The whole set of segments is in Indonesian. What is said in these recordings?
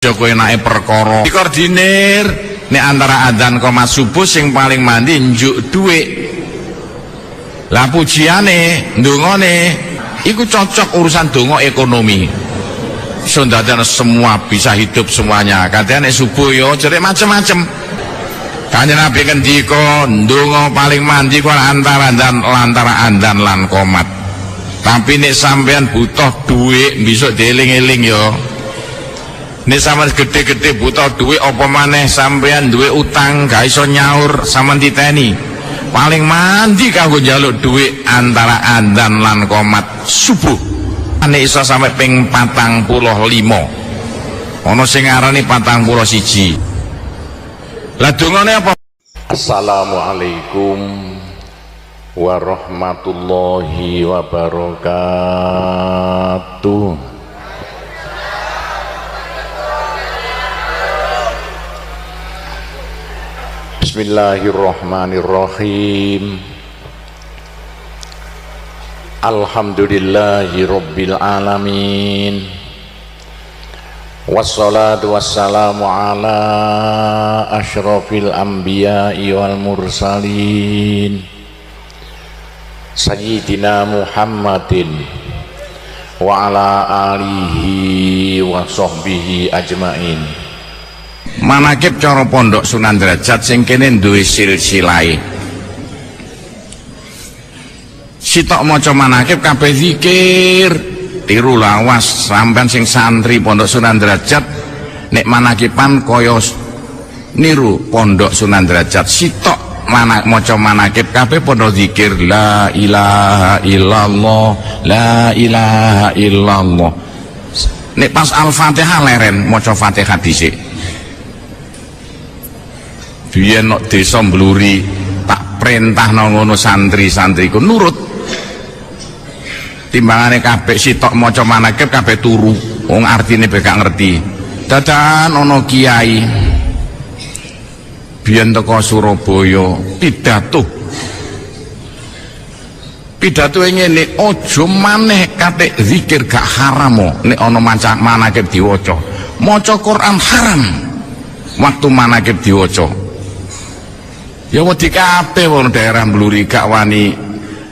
Joko enake perkara dikoordinir nek antara adzan koma subuh sing paling mandi njuk dhuwit. Lah pujiane ndongane iku cocok urusan donga ekonomi. Iso ndadekno semua bisa hidup semuanya. Kadang nek subuh yo cerik macem-macem. Kanjeng Nabi ngendika ndonga paling mandi ku antara adzan lan qomat. Tapi nek sampean butuh dhuwit besok dieling-eling yo. Nek sampean gede-gede butuh duit apa maneh sampean duwe utang gak iso nyaur sampean titeni paling mandi kanggo njaluk duit antara adzan lan qomat subuh nek iso sampe ping 45 ana sing ngarani 41 lah dongane apa. Assalamualaikum warahmatullahi wabarakatuh. Bismillahirrahmanirrahim. Alhamdulillahi rabbil alamin. Wassalatu wassalamu ala asyrafil anbiya'i wal mursalin Sayyidina Muhammadin wa ala alihi wa sahbihi ajmain. Manakib cara pondok Sunan Derajat sing kene duwe silsilahe. Sitok maca manakib kabeh zikir. Tiru lawas sampean sing santri pondok Sunan Derajat nek manakiban kaya niru pondok Sunan Derajat. Sitok maca manakib kabeh padha zikir la ilaha illallah la ilaha illallah. Nek pas Al-Fatihah leren maca Fatihah dhisik. Biyen nok desa Mbluri tak perintahno ngono santri-santriku nurut. Timbangane kabeh sitok maca manakib kabeh turu, wong artine be gak ngerti. Dadan ana kiai biyen teko Surabaya pidato ngene, aja maneh kate zikir gak haram nek ana maca manakib diwaca. Maca Quran haram waktu manakib diwaca. Ya wedi kabeh wong daerah Mbluri gak wani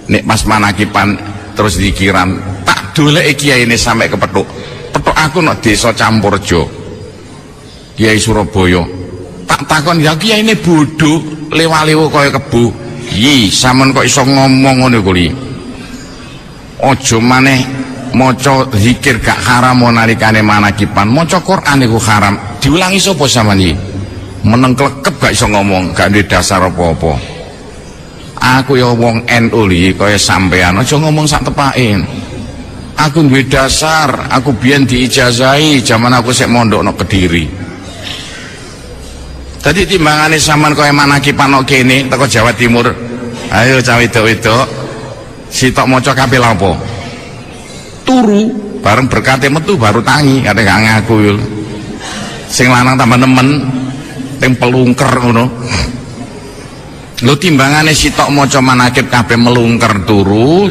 nek pas manakiban terus zikiran. Tak doleki kiyaine sampe kepethuk. Pethuk aku nek desa Campurjo. Kiai Surabaya. Tak takon ya kiyaine bodho, lewa-lewo kaya kebo. Yi, sampean kok iso ngomong ngono kuwi. Aja maneh maca zikir gak haram nalikane manakiban. Maca Quran iku haram. Diulangi sapa sampean iki? Meneng klekep gak iso ngomong, gak duwe dasar apa-apa. Aku ya wong NU iki kaya sampean, aja ngomong sak tepake. Aku duwe dasar, aku biyen diijazahi zaman aku sik mondok nang Kediri. Dadi timbangane sampean kaya manakipan kok kene teko Jawa Timur. Ayo cah wedok-wedok, sitok maca kabeh apa? Turu, bareng berkate metu baru tangi, kate gak ngaku yo. Sing lanang tambah nemen. Teng pelungker ngono. Lho timbangane sitok maca manakib kabeh melungker turu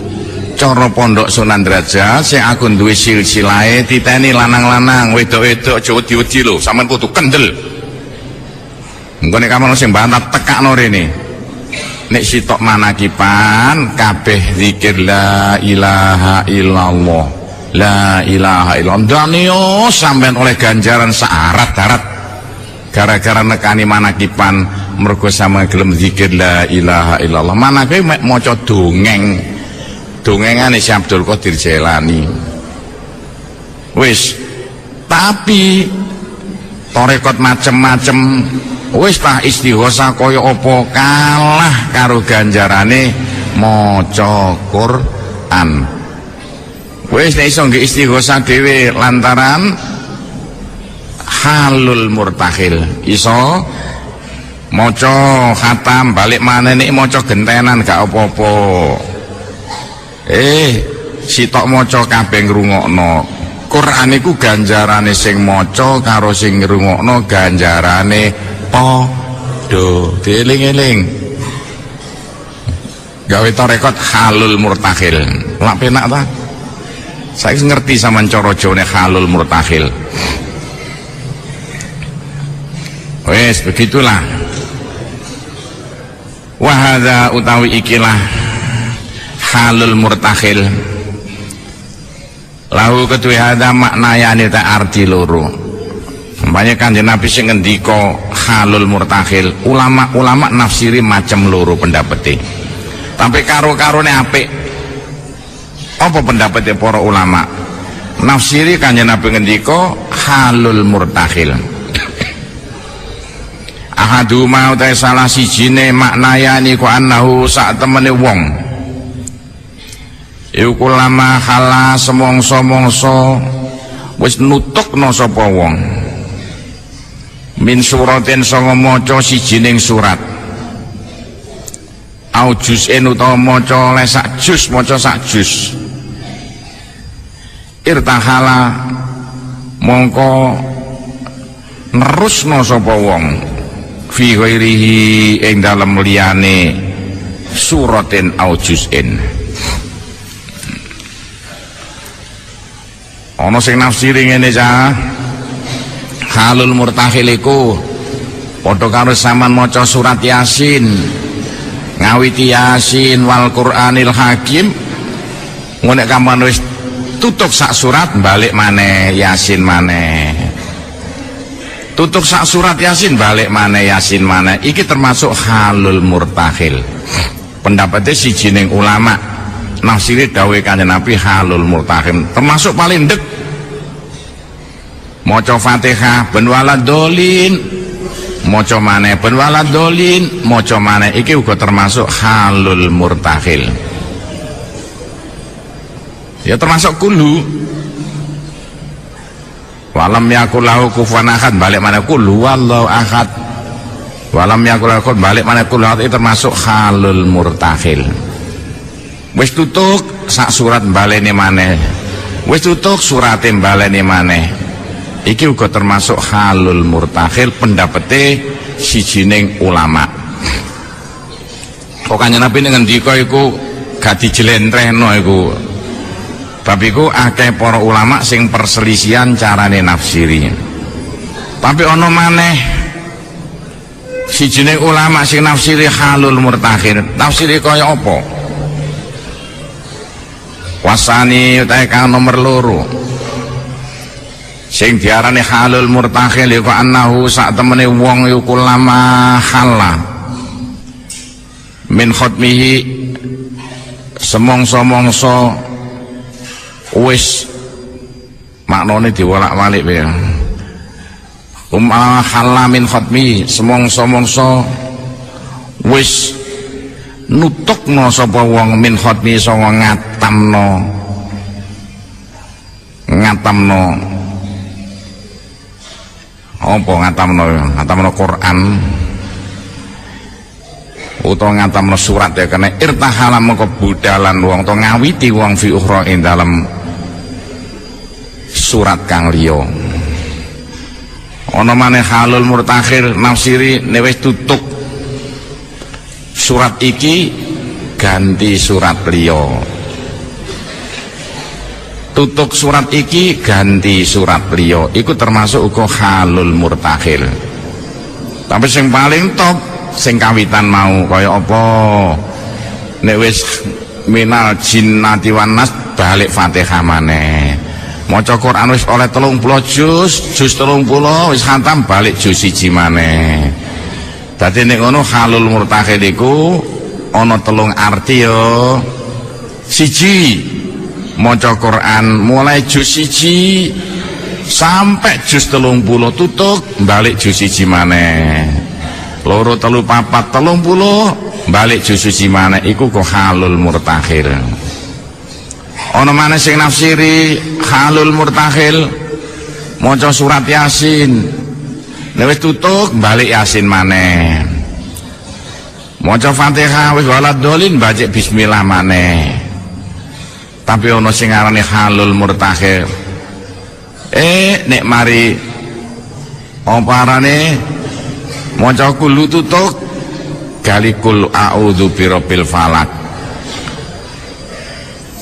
cara pondok Sunan Derajat sing aku duwe silsilahe titeni lanang-lanang wedok-wedok aja wedi-wedi lho sampean kudu kendel. Engko nek kamu sing bantah tekakno rene. Nek sitok manakiban kabeh zikir la ilaha illallah. La ilaha illallah. Danio sampean oleh ganjaran saarat-arat. Gara-gara nekani manakipan mergo sama gelem zikir la ilaha illallah. Manake mek maca dongeng. Dongengane Syekh Abdul Qadir Jailani. Wis, tapi tarekat macem-macem wis tah istighosah kaya apa kalah karo ganjarane maca Quran. Wis nek iso nggih istighosah dhewe lantaran halul murtakhil iso maca khatam balik maneh nek maca gentenan gak apa-apa. Sitok maca kabeh ngrungokno. Quran iku ganjarane sing maca karo sing ngrungokno ganjarane padha. Dieling-eling. Gawe tarekat halul murtakhil. Lak penak ta? Saya ngerti sama cara Jawane halul murtakhil. Wes begitulah. Wa hadza utawi ikilah halul murtakhil. Lahu kedue hadza maknayane ta arti loro. Umpamane Kanjeng Nabi sing ngendika halul murtakhil, ulama-ulama nafsiri macam loro pendapete. Tapi karo-karone apik. Apa pendapatnya para ulama? Nafsiri Kanjeng Nabi ngendika halul murtakhil. Ahaduma utai salah sijine maknayani ku annahu sak temene wong iku lama hala semongso-mongso wis nutukna sapa wong min suratin sanga maca sijining surat au juz'in utawa maca sak juz maca sak juz irtahala mongko nerusna sapa wong fi ghairihi ing dalem liyane suratin au juz'in. Ana sing nafsiri ngene cah, halul murtakhil iku padha karo sampean maca surat Yasin, ngawiti Yasin wal Qur'anil Hakim, ngene kampan wis tutup sak surat balik maneh Yasin maneh. Tutup sak surat Yasin balik mana Yasin mana, iki termasuk halul murtakhil. Pendapatnya sijining ulama nafsiri dawuh Kanjeng Nabi halul murtakhil termasuk paling ndek. Maca Fatihah ben waladolin, maca maneh ben waladolin, maca maneh iki uga termasuk halul murtakhil. Ya termasuk kulhu. Walam yakul lahu kufuwan ahad balik mana kul huwallahu ahad. Walam yakul lahu balik mana kul ahad itu termasuk halul murtakhil. Wis tutuk sak surat baleni maneh. Wis tutuk surate baleni maneh. Iki uga termasuk halul murtakhil pendapete sijining ulama. Kok Kanjeng Nabi ngendika iku gak dijelentrehno iku. Bab iku akeh para ulama sing perselisihan carane nafsiri. Tapi ana maneh sijine ulama sing nafsiri halul murtakhil. Nafsiri kaya apa? Wasani utahe kang nomor loro. Sing diarani halul murtakhil iku annahu sak temene wong iku lama hala min khatmihi semongso-mongso wis maknane diwolak-walik ya. Hala min khatmi semongso-mongso wis nutukna sapa wong min khatmi sanga ngatamno apa ngatamno Quran utawa ngatamno surat ya kena irtahala mengko budalan wong to ngawiti wong fi ukhra ing dalem surat kang liya. Ana maneh halul murtakhil nafsiri nek wis tutuk surat iki ganti surat liya. Tutuk surat iki ganti surat liya iku termasuk uga halul murtakhil. Tapi sing paling top sing kawitan mau kaya apa nek wis minal jinnati wan nas balik Fatihah maneh. Maca Quran wis oleh 30 juz 30 wis khatam balik juz 1 maneh. Dadi nek ngono halul murtakhil iku ana 3 arti ya. Siji, maca Quran mulai juz 1 sampai juz 30 tutuk balik juz 1 maneh. Loro 3 4 30 balik juz 1 maneh iku kok halul murtakhil. Ana maneh sing nafsiri halul murtakhil maca surat Yasin nek wis tutuk balik Yasin maneh. Maca Fatihah wis waladolin bacik bismillah maneh. Tapi ana sing arane halul murtakhil nek mari apa arane maca kulu tutuk galikul a'udzu birabbil falak.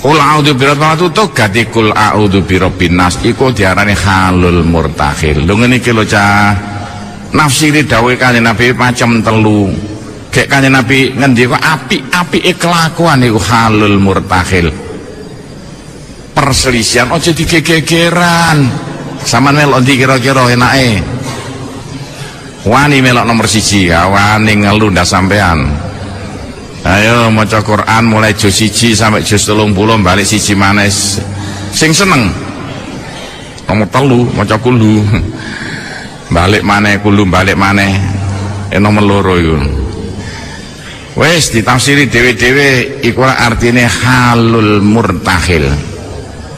Kul a'udzu birabbil falak tutuk ganti kul a'udzu birabbin nas iku diarani halul murtakhil. Lho ngene iki lho cah. nafsiri dawuh Kanjeng Nabi macam telu. Gek Kanjeng Nabi ngendika apik-apike kelakuan iku halul murtakhil. Perselisihan aja digegegeran. Sampeyan melok ndi kira-kira enake? Wani melok nomor 1, wani ngelu ndak sampean. Ayo maca Quran mulai juz 1 sampai juz 30 balik 1 maneh. Sing seneng nomor 3 maca kulu. Balik maneh kulu balik maneh. Nomor 2 iku. Wes ditafsiri dhewe-dhewe iku artine halul murtakhil.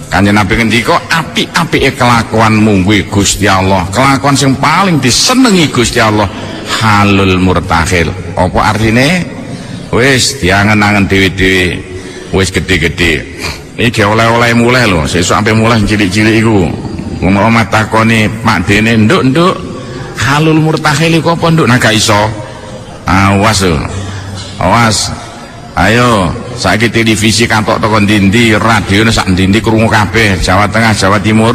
Kanjeng Nabi ngendika apik-apike kelakuanmu kuwi Gusti Allah. Kelakuan sing paling disenengi Gusti Allah halul murtakhil. Apa artine? Wis diangen-angen dhewe-dhewe wis gede-gede. Iki oleh-oleh mulai lho, sesuk sampe mulai cilik-cilik iku. Omah takoni Pak Dene, "Nduk, halul murtakhil iku apa, Nduk?" Nah gak iso. Awas lho. Awas. Ayo, saiki televisi kantok teko ndi-ndi, radio sak ndi-ndi krungu kabeh, Jawa Tengah, Jawa Timur.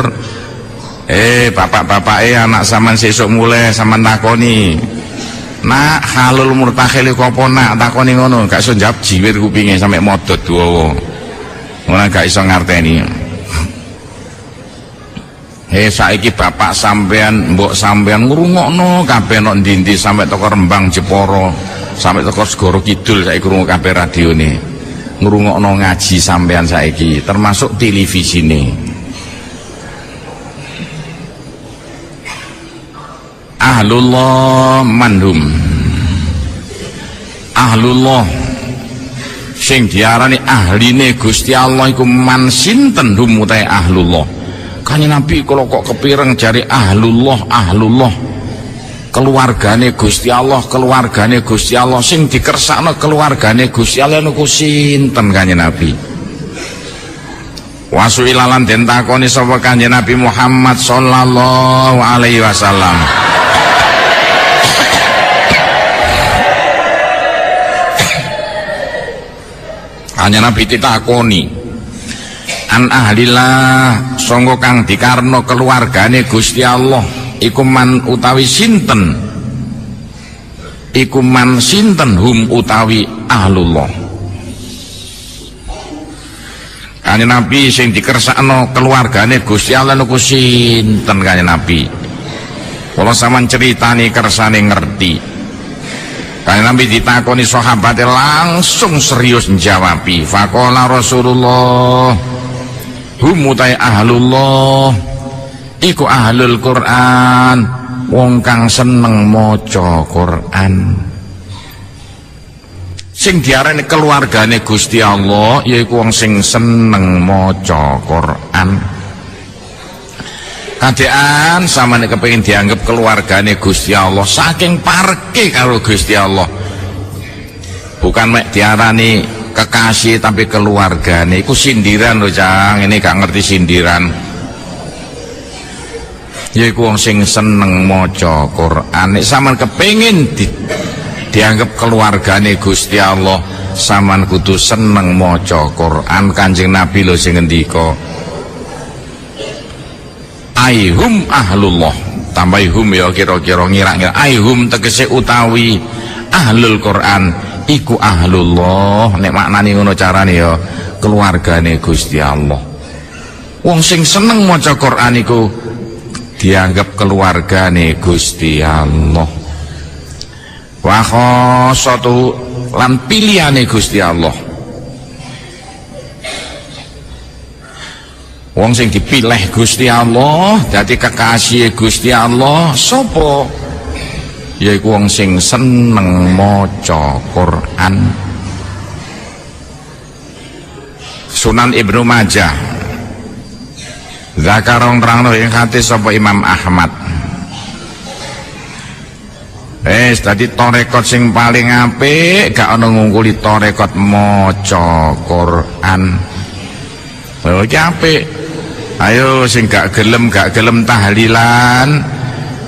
Bapak-bapake anak sampean sesuk mulai sampean takoni. Nak halul murtakhil iku apa nak? Takoni ngono, gak iso njawab jiwir kupinge sampe modot dawa. Ora gak iso ngarteni. Saiki bapak sampean, mbok sampean ngrungokno kabeh nok ndi-ndi sampe teko Rembang Jepara. Sampai teko Segoro Kidul saiki krungu kabeh radione. Ngrungokno ngaji sampean saiki, termasuk televisine. Ahlullah manhum. Ahlullah sing diarani ahline Gusti Allah iku man sinten hum utahe ahlullah. Kanjeng Nabi kula kok kepireng jari ahlullah. Keluargane Gusti Allah, keluargane Gusti Allah sing dikersakno keluargane Gusti Allah niku sinten Kanjeng Nabi? Wasuilalan den takoni sapa Kanjeng Nabi Muhammad sallallahu alaihi wasallam. Kanjeng Nabi ditakoni an ahlillah sangga kang dikarno keluargane Gusti Allah iku man utawi sinten, iku man sinten hum utawi ahlullah. Kanjeng Nabi sing dikersakno keluargane Gusti Allah niku sinten Kanjeng Nabi? Kula sampeyan critani kersane ngerti. Kanjeng Nabi ditakoni sahabate langsung serius njawabi. Faqala Rasulullah hum utawi ahlullah iku ahlul Quran, wong kang seneng maca Quran. Sing diarani keluargane Gusti Allah yaiku wong sing seneng maca Quran. Kadean samane kepengin dianggap keluargane Gusti Allah saking parke karo Gusti Allah. Bukan mek diarani kekasih tapi keluargane iku sindiran lho, Cang. Ini gak ngerti sindiran. Yaiku wong sing seneng maca Quran. Nek sampean kepengin dianggap keluargane Gusti Allah, sampean kudu seneng maca Quran. Kanjeng Nabi lho sing ngendika aihum ahlullah, tambahi hum ya kira-kira ngira-ngira. Aihum tegese utawi ahlul Quran iku ahlullah. Nek maknane ngono carane ya keluargane Gusti Allah. Wong sing seneng maca Quran iku dianggap keluargane Gusti Allah. Wa khossatu lan pilihane Gusti Allah. Wong sing dipilih Gusti Allah dadi kekasih Gusti Allah sapa? Yaiku wong sing seneng maca Quran. Sunan Ibnu Majah zakarong terangno ing hadis sapa Imam Ahmad. Tadi torekot sing paling apik gak ana ngungkuli torekot maca Quran. Iki apik. Ayo sing gak gelem tahlilan,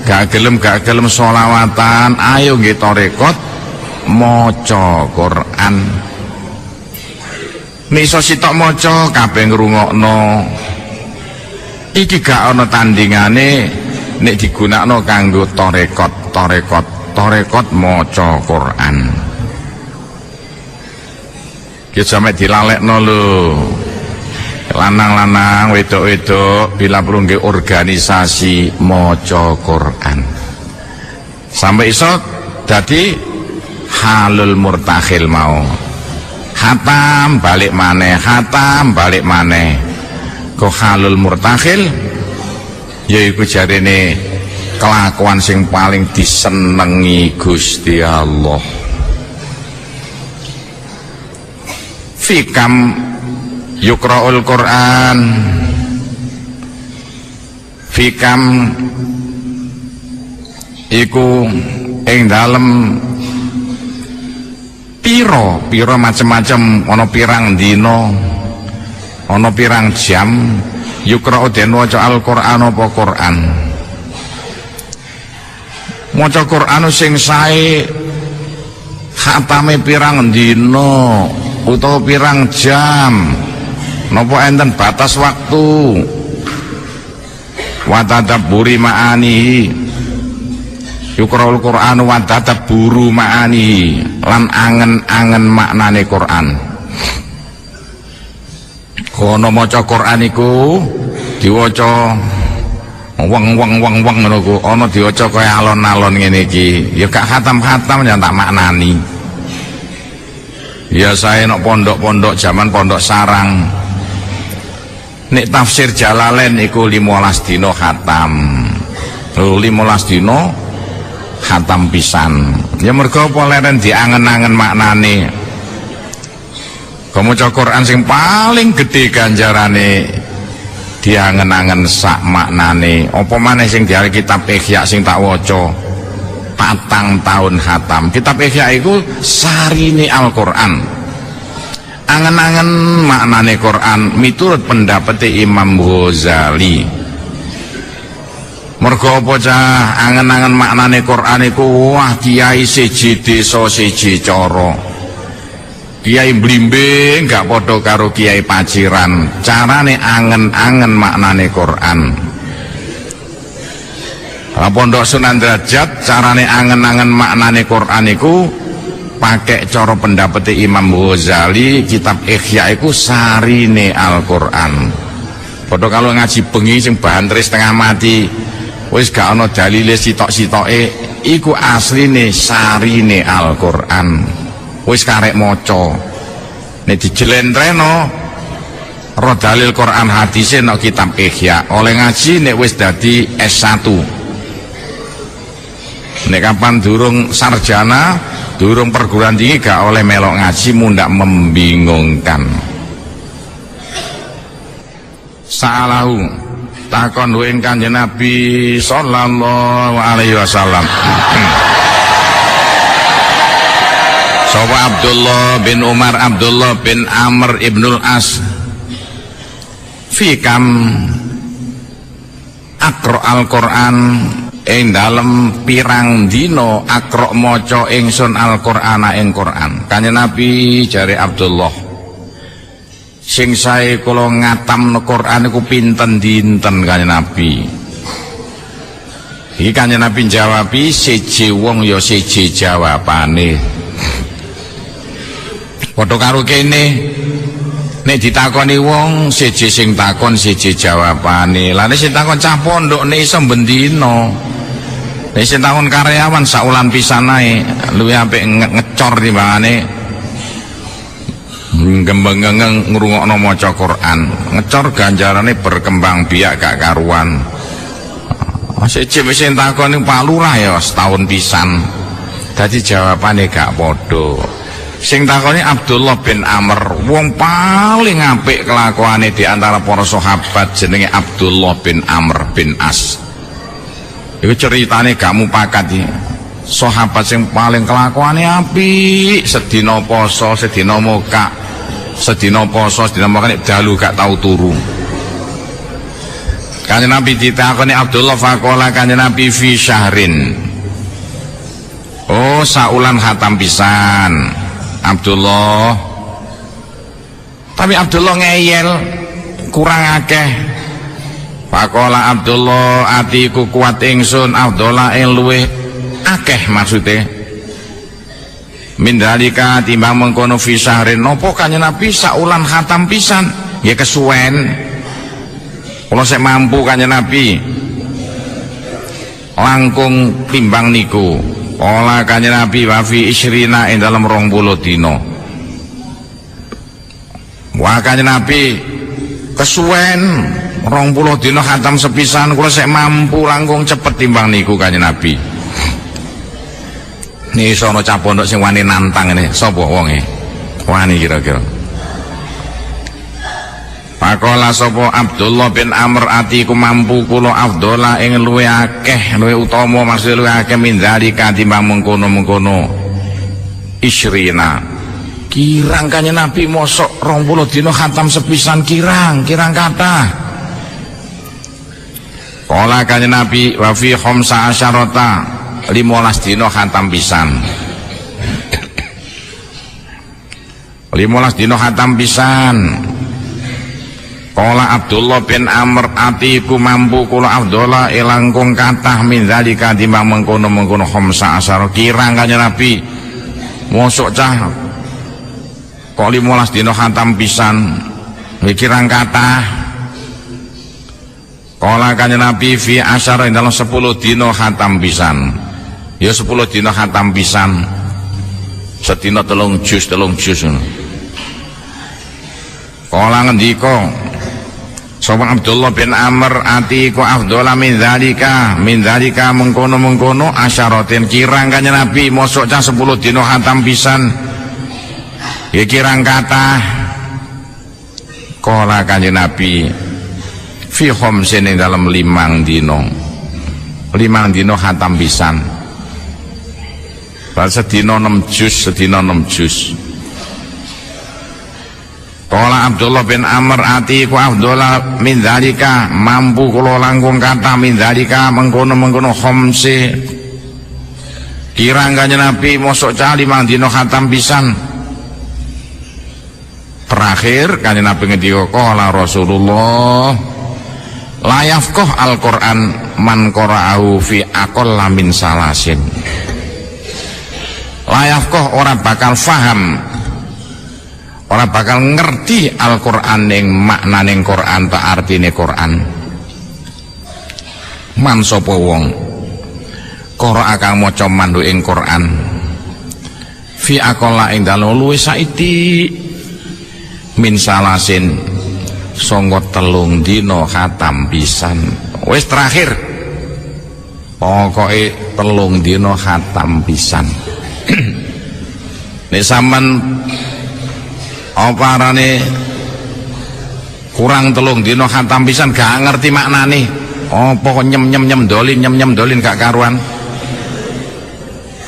gak gelem sholawatan, ayo nggih torekot maca Quran. Nek iso sitok maca kabeh ngrungokno. Iki gak ana tandingane nek digunakno kanggo torekot maca Quran. Ki sampe dilalekno lho. Lanang-lanang, wedok-wedok bila perlu nggih organisasi maca Quran. Sampai iso dadi halul murtakhil mau. Hatam balik maneh, hatam balik maneh. Kok halul murtakhil yaiku jarene kelakuan sing paling disenengi Gusti Allah. Fikam yukra'ul Quran, fikam iku ing dalem piro macem-macem, ana pirang dina, ana pirang jam yukra'u den waca Al-Qur'an apa Qur'an. Maca Qur'an sing sae khatame pirang dina utawa pirang jam, napa enten batas waktu. Wa tadabburi ma'anihi, yukra'ul Qur'an wa tadabburu ma'anihi, lan angen-angen maknane Qur'an. Kono maca Qur'an iku diwaca weng ngono ku, ana diwaca kaya alon-alon ngene iki, ya gak khatam-khatam ya tak maknani. Ya saya nok pondok-pondok zaman pondok sarang, nek tafsir Jalalain iku 15 dina khatam. 15 dina khatam pisan. Ya mergo apa leren diangen-angen maknane. Maca Quran sing paling gedhe ganjarane diangen-angen sak maknane. Apa maneh sing diare kitab Ihya sing tak waca 4 tahun khatam. Kitab Ihya iku sarine Al-Qur'an. Angen-angen maknane Quran miturut pendapat Imam Ghazali. Mergo apa cah angen-angen maknane Quran iku wah kiai siji desa siji cara. Kiai blimbing gak padha karo kiai paciran. Carane angen-angen maknane Quran. Pondok Sunan Derajat carane angen-angen maknane Quran iku pakai cara pendapat Imam Ghazali. Kitab Ihya iku sarine Al-Qur'an. Padha kalau ngaji bengi sing bantre setengah mati wis gak ana dalile sitok-sitoke, iku asline sarine Al-Qur'an. Wis karek maca. Nek dijelentreno ro dalil Quran hadise nek kitab Ihya, oleh ngaji nek wis dadi S1. Nek kapan durung sarjana, durung perguruan tinggi gak oleh melok ngaji, mundak membingungkan. Sa'alahu takon ing Kanjeng Nabi sallallahu alaihi wasallam. Sapa Abdullah bin Umar, Abdullah bin Amr ibnul As, fikam akro Al-Qur'an, ing dalem pirang dina akro maca ingsun Al-Qur'ana ing Qur'an. Kanjeng Nabi jare Abdullah, sing sae kula ngatamno Qur'an iku pinten dinten Kanjeng Nabi. Iki Kanjeng Nabi jawabi siji wong ya siji jawabane. Padha karo kene nek ditakoni wong siji sing takon siji jawabane. Lah nek sing takon cah pondok nek iso bendina. Nek sing takon karyawan saulan pisan ae luwih apik ngecor timbangane gembeng-gembeng ngrungokno maca Quran. Ngecor ganjarane berkembang biak gak karuan. Siji wis sing takon Pak Lurah ya setahun pisan. Dadi jawabane gak padha. Sing takoni Abdullah bin Amr, wong paling apik kelakuane di antara para sahabat, jenenge Abdullah bin Amr bin As. Iku ceritane gak mupakat iki. Sahabat sing paling kelakuane apik, sedina poso, sedina muka, sedina poso, sedina muka dalu gak tau turu. Kanjeng Nabi ditakoni Abdullah, faqala Kanjeng Nabi fi syahrin. Oh, saulan khatam pisan. Abdullah, tapi Abdullah ngeyel kurang akeh. Pakola Abdullah atiku kuat ingsun afdola ing luweh akeh maksude mindalika timbang mengkono fi syahrin nopo kanjeng Nabi saulan khatam pisan ya kesuwen kula sek mampu kanjeng Nabi langkung timbang niku ola kanjeng Nabi wa fi isrina ing dalem 20 dina wa kanjeng Nabi kesuwen 20 dina khatam sepisan kula sek mampu langkung cepet timbang niku kanjeng Nabi. Nih sono cah pondok sing wani nantang ini sapa wonge wani kira-kira pakola sapa Abdullah bin Amr atiku mampu kula afdola ing luwih akeh luwih utama maksud luwih akeh mindalika timbang mengkono-mengkono isrina kirang kanjeng Nabi mosok 20 dina khatam sepisan kirang kathah kala kanjeng Nabi wa fi khamsa asyarata 15 dina khatam pisan 15 dina khatam pisan kala Abdullah bin Amr atiku mampu kula afdola langkung kathah min zalika timbang mengkono-mengkono khamsa asyara kirang kanjeng Nabi mosok cah kok 15 dina khatam pisan kirang kathah kala kanjeng Nabi fi asyara dalam 10 dina khatam pisan ya 10 dina khatam pisan sedina 3 juz kala ngendika sapa Abdullah bin Amr atiku afdhala min dzalika mengkono-mengkono asyaratin kirang kanjeng Nabi mosok cah 10 dina khatam pisan ya kirang kathah kala kanjeng Nabi fi khamsin ing dalem 5 dina khatam pisan sedina 6 juz kala Abdullah bin Amr atiku afdhala min dzalika mampu kula langkung kathah min dzalika mengkono-mengkono khamsi kirang kanjeng Nabi mosok cah 5 dina khatam pisan terakhir kanjeng Nabi ngendika kala Rasulullah la yafqah al-Qur'an man qara'ahu fi aqalla min salasin la yafqah ora bakal faham ora bakal ngerti Al-Qur'an ning maknaning Qur'an ta artine Qur'an man sapa wong qara'a kang maca mandu ing Qur'an fi aqalla ing dalem luwih saiti min salasin sangga 3 dina khatam pisan wis terakhir pokoke 3 dina khatam pisan nek sampean apa arane kurang 3 dina khatam pisan gak ngerti maknane apa kok nyem dolin gak karuan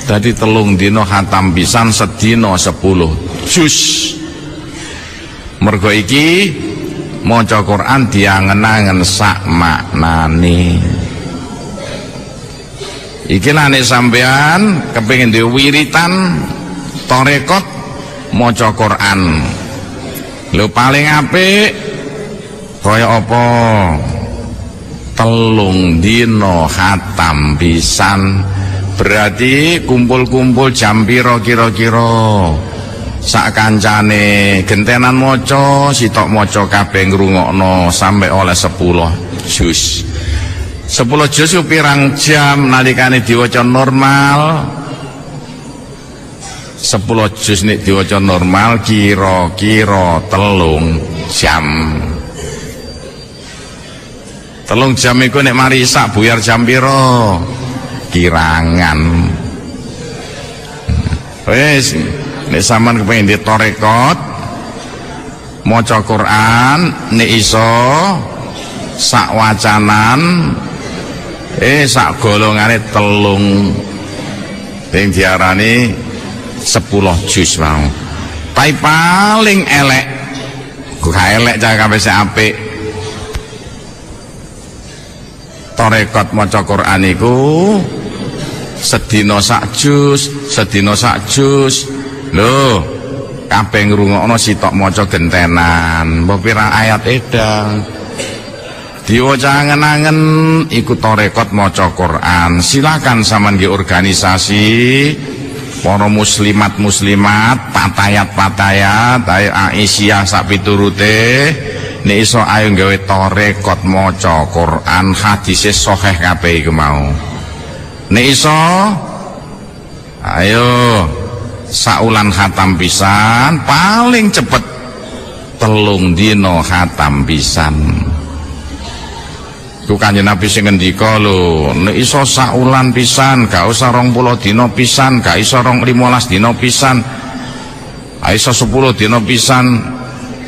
dadi 3 dina khatam pisan sedina 10 juz mergo iki maca Quran diangen-angen sak maknane iki lah nek sampean kepengin duwe wiritan tarekat maca Quran lho paling apik kaya apa 3 dina khatam pisan berarti kumpul-kumpul jam pira kira-kira sak kancane gentenan maca sitok maca kabeh ngrungokno sampai oleh 10 juz 10 juz pirang jam nalikane diwaca normal 10 juz nek diwaca normal kira-kira 3 jam 3 jam iku nek mari sak buyar jam pira kirangan wis nek sampean kepengin ditarekat maca Quran nek iso sak wacanan sak golongane 3 sing diarani 10 juz mau tapi paling elek gak elek cah kabeh sing apik tarekat maca Quran iku sedina sak juz lho kabeh ngrungokno sitok maca gentenan mbok pirang ayat edang diwaca angen-angen iku tarekat maca Quran. Silakan sampean nggih organisasi para muslimat patayat Aisyah sak piturute nek iso ayo gawe tarekat maca Quran, hadise sahih kabeh iku mau. Nek iso ayo saulan khatam pisan, paling cepet 3 dina khatam pisan. Ku Kanjeng Nabi sing ngendika lho, nek iso saulan pisan, gak usah 20 dina pisan, gak iso 15 dina pisan, gak iso 10 dina pisan,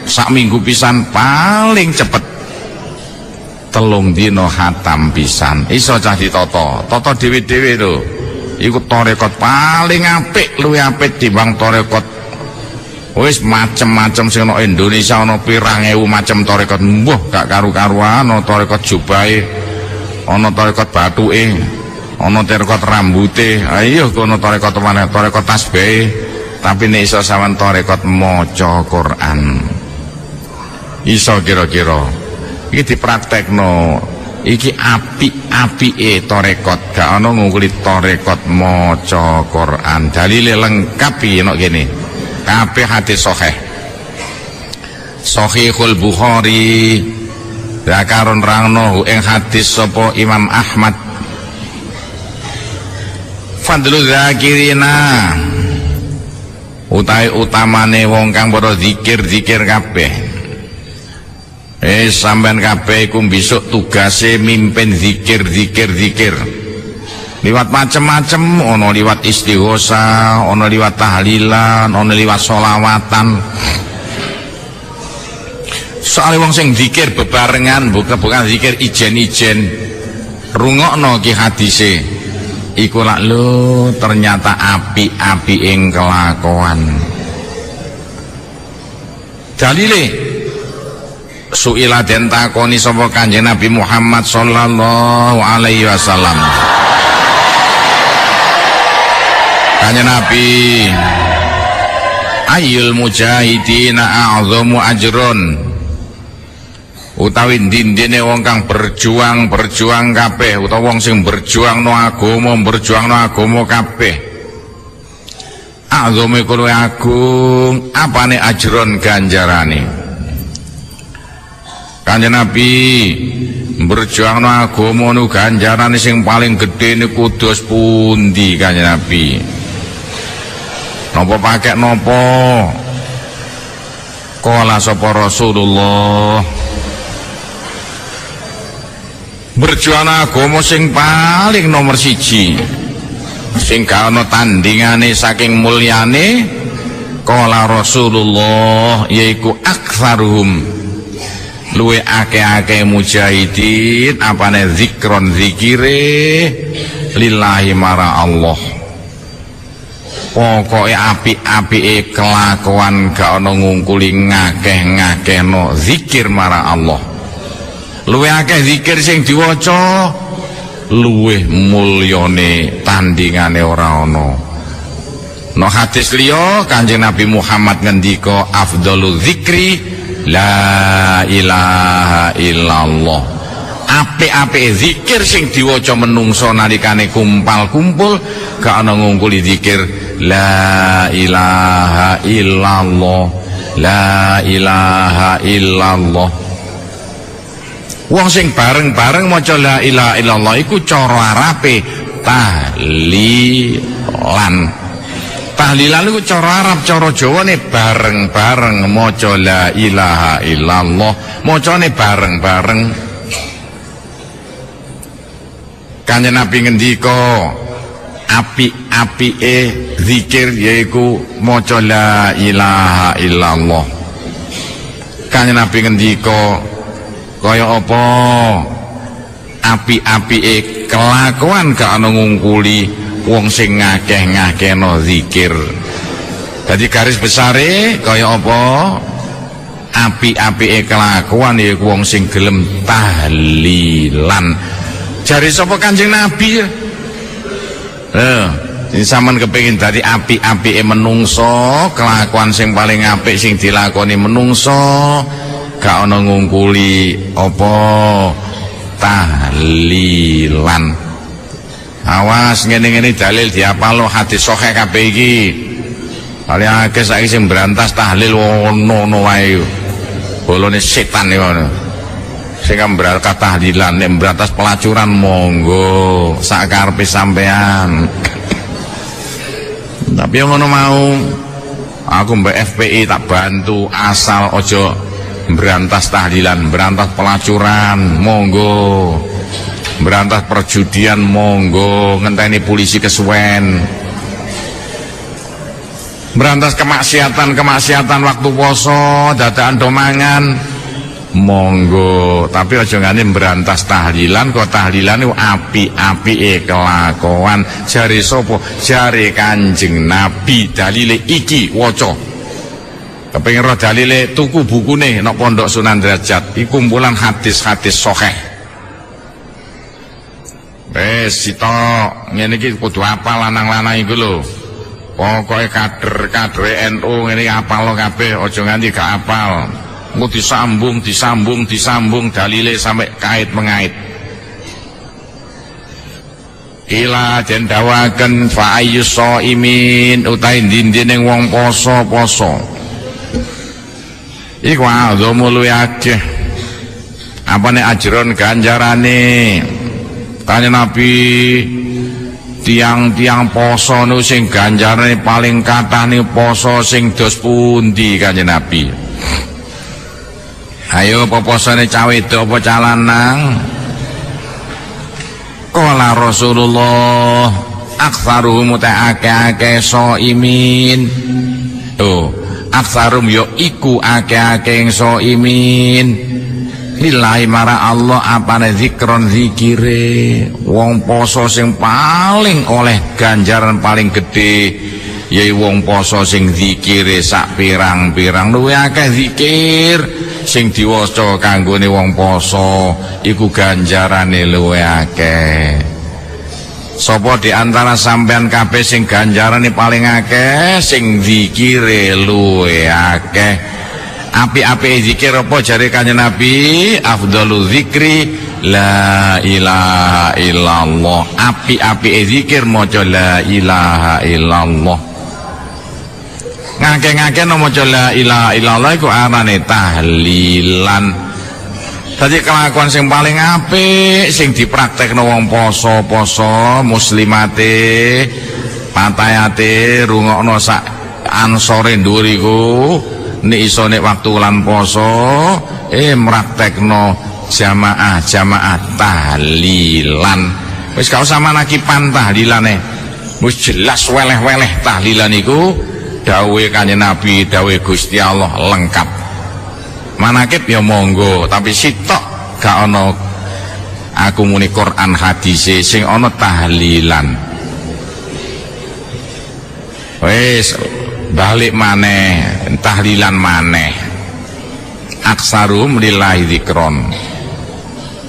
sak minggu pisan, paling cepet 3 dina khatam pisan. Iso cah ditata, tata dhewe-dhewe lho. Iku tarekat paling apik, luwih apik timbang tarekat wis macem-macem sing ana Indonesia, ana pirang ewu macem tarekat. Mbuh gak karu-karuan, ana tarekat jubahe, ana tarekat bathuke, ana tarekat rambute. Ayo kono tarekat maneh, tarekat tasbih. Tapi nek iso sampean tarekat maca Quran. Iso kira-kira. Iki dipraktekno. Iki apike tarekat, gak ana ngungkuli tarekat maca Quran. Dalile lengkap iki nek kene. Kabeh hadis sahih. Sahihul Bukhari zakaron rangno ing hadis sapa Imam Ahmad. Fadlu zakirina utamane wong kang padha zikir-zikir kabeh. Sampean kabeh iku besok tugase mimpin zikir. Liwat macem-macem, ono liwat istighosa, ono liwat tahlilan, ono liwat sholawatan. Soalnya wong sing zikir bebarengan, bukan zikir ijen-ijen. Rungokno ki hadise. Iku lak lho ternyata api ing kelakuan. Dalile suila den takoni sapa Kanjeng Nabi Muhammad sallallahu alaihi wasallam. Kanjeng Nabi, ayyul mujahidina a'zamu ajron, utawi ndine wong kang berjuang kabeh, utawa wong sing berjuang no agama kabeh. A'zamu iku luwih agung apane ajron ganjarane. Kanjeng Nabi, berjuang no agama nu ganjarane sing paling gedhe niku dos pundi Kanjeng Nabi? Nopo pakai nopo? Kala sapa Rasulullah, berjuang agama sing paling nomor 1, sing gak ana tandingane saking mulyane. Kala Rasulullah, yaiku aktsaruhum, luwe akeh-akeh mujahidin apane zikron zikire lillahi mara Allah. Pokoke apik-apike kelakuan gak ana ngungkuli ngakeh-ngakehno zikir marang Allah. Luwih akeh zikir sing diwaca, luwih mulyane tandingane ora ana. No hadis liya Kanjeng Nabi Muhammad ngendika afdhalul zikri la ilaha illallah. Apik-apike zikir sing diwaca menungso nalikane kumpul gak ana ngungkuli zikir la ilaha illallah, la ilaha illallah. Wong sing bareng-bareng maca la ilaha illallah iku cara Arabe tahlilan. Tahlilan iku cara Arab, cara Jawane bareng-bareng maca la ilaha illallah, macane bareng-bareng. Kanjeng Nabi ngendika apike zikir yaiku maca la ilaha illallah. Kanjeng Nabi ngendika kaya apa apike kelakuan gak ana ngungkuli wong sing ngakeh-ngakehno zikir. Dadi garis besare kaya apa apike kelakuan yaiku wong sing gelem tahlilan. Jari sapa Kanjeng Nabi? Ini sampean kepengin dadi apik-apike menungso, kelakuan sing paling apik sing dilakoni menungso, gak ana ngungkuli apa tahlilan. Awas ngene-ngene dalil diapalo hadis sahih kabeh iki. Kali akeh saiki sing berantas tahlil ono wae. Bolone setan iki ngono. Sing mbrantas tahlilan, nek mbrantas pelacuran monggo sakarepe sampean. Tapi yang ngono mau aku mbak FPI tak bantu, asal ojo berantas tahlilan, berantas pelacuran monggo, berantas perjudian monggo, ngenteni polisi kesuwen, berantas kemaksiatan waktu poso dadakan domangan monggo, tapi aja ngene berantas tahlilan. Kok tahlilan itu api-api kelakuan. Jare sapa? Jare Kanjeng Nabi. Dalile iki waca. Kepengin roh dalile tuku bukune nang Pondok Sunan Derajat. Iki kumpulan hadis-hadis sahih. Wes sitok ngene iki kudu apal lanang-lanang iku lho. Pokoke kader NU ngene apal kabeh, aja nganti gak apal. Engko disambung dalile sampai kait mengait. Ila den dawaken fa ayyus shaimin utahe ndine wong poso-poso iku azamu luwih akeh apane ajron ganjarane. Kanjeng Nabi tiang-tiang poso nu sing ganjarane paling kathah ni poso sing dos pundi Kanjeng Nabi? Ayo poposane cawe wedok apa calanang? Kala Rasulullah aktsaruhum ta'ake shaimin. Tuh, aktsarum yo iku ake-ake shaimin. Lillahi mara Allah apane zikron zikire. Wong poso sing paling oleh ganjaran paling gede yai wong poso sing zikire sak pirang-pirang luwih akeh zikir sing diwaca kanggone wong poso iku ganjarane luwih akeh. Sapa di antara sampean kabeh sing ganjarane paling akeh? Sing zikire luwih akeh. Api-api zikir apa jare Kanjeng Nabi? Afdhalu zikri la ilaha illallah. Api-api zikir maca la ilaha illallah. Ngake-ngake maca la ilaha illallah iku arane tahlilan. Dadi kelakuan sing paling apik sing dipraktekno wong poso-poso muslimate patayate rungokno sak ansore dhuwur iku nek iso nek waktu lan poso mraktekno jamaah tahlilan. Wis gak usah manakipan tahlilane. Wis jelas weleh-weleh tahlilan iku dawuhe Kanjeng Nabi, dawuhe Gusti Allah lengkap. Manakib ya monggo, tapi sitok gak ana aku muni Quran hadis sing ana tahlilan. Wis balik maneh tahlilan maneh. Aksarum lillahi dzikron.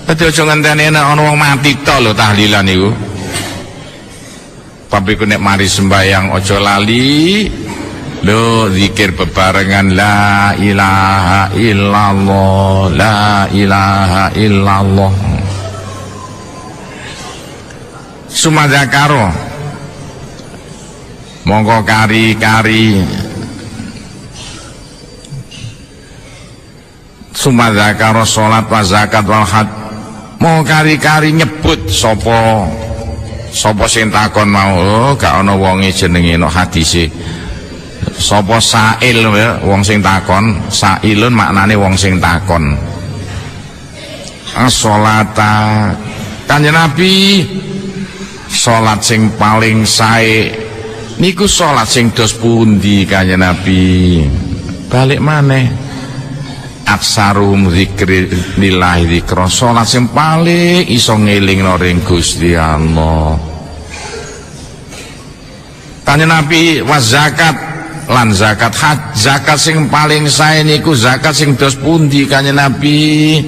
Dadi aja ngenteni ana wong mati to lho tahlilan iku. Tapi ku nek mari sembayang aja lali lo zikir bebarengan la ilaha illallah, la ilaha illallah. Sumadzakaro monggo kari-kari sumadzakaro salat wa zakat wal had. Mau kari-kari nyebut sapa sing takon mau gak ana wonge jenenge no hadise. Sapa sail wong sing takon, sailun maknane wong sing takon. As-sholata Kanjeng Nabi salat sing paling sae niku salat sing dos pundi Kanjeng Nabi? Balik maneh aksarum zikri lillahi dzikra, salat sing paling iso ngelingno ring Gusti Allah. Kanjeng Nabi wa zakat lan zakat zakat sing paling sae niku zakat sing dos pundi Kanjeng Nabi?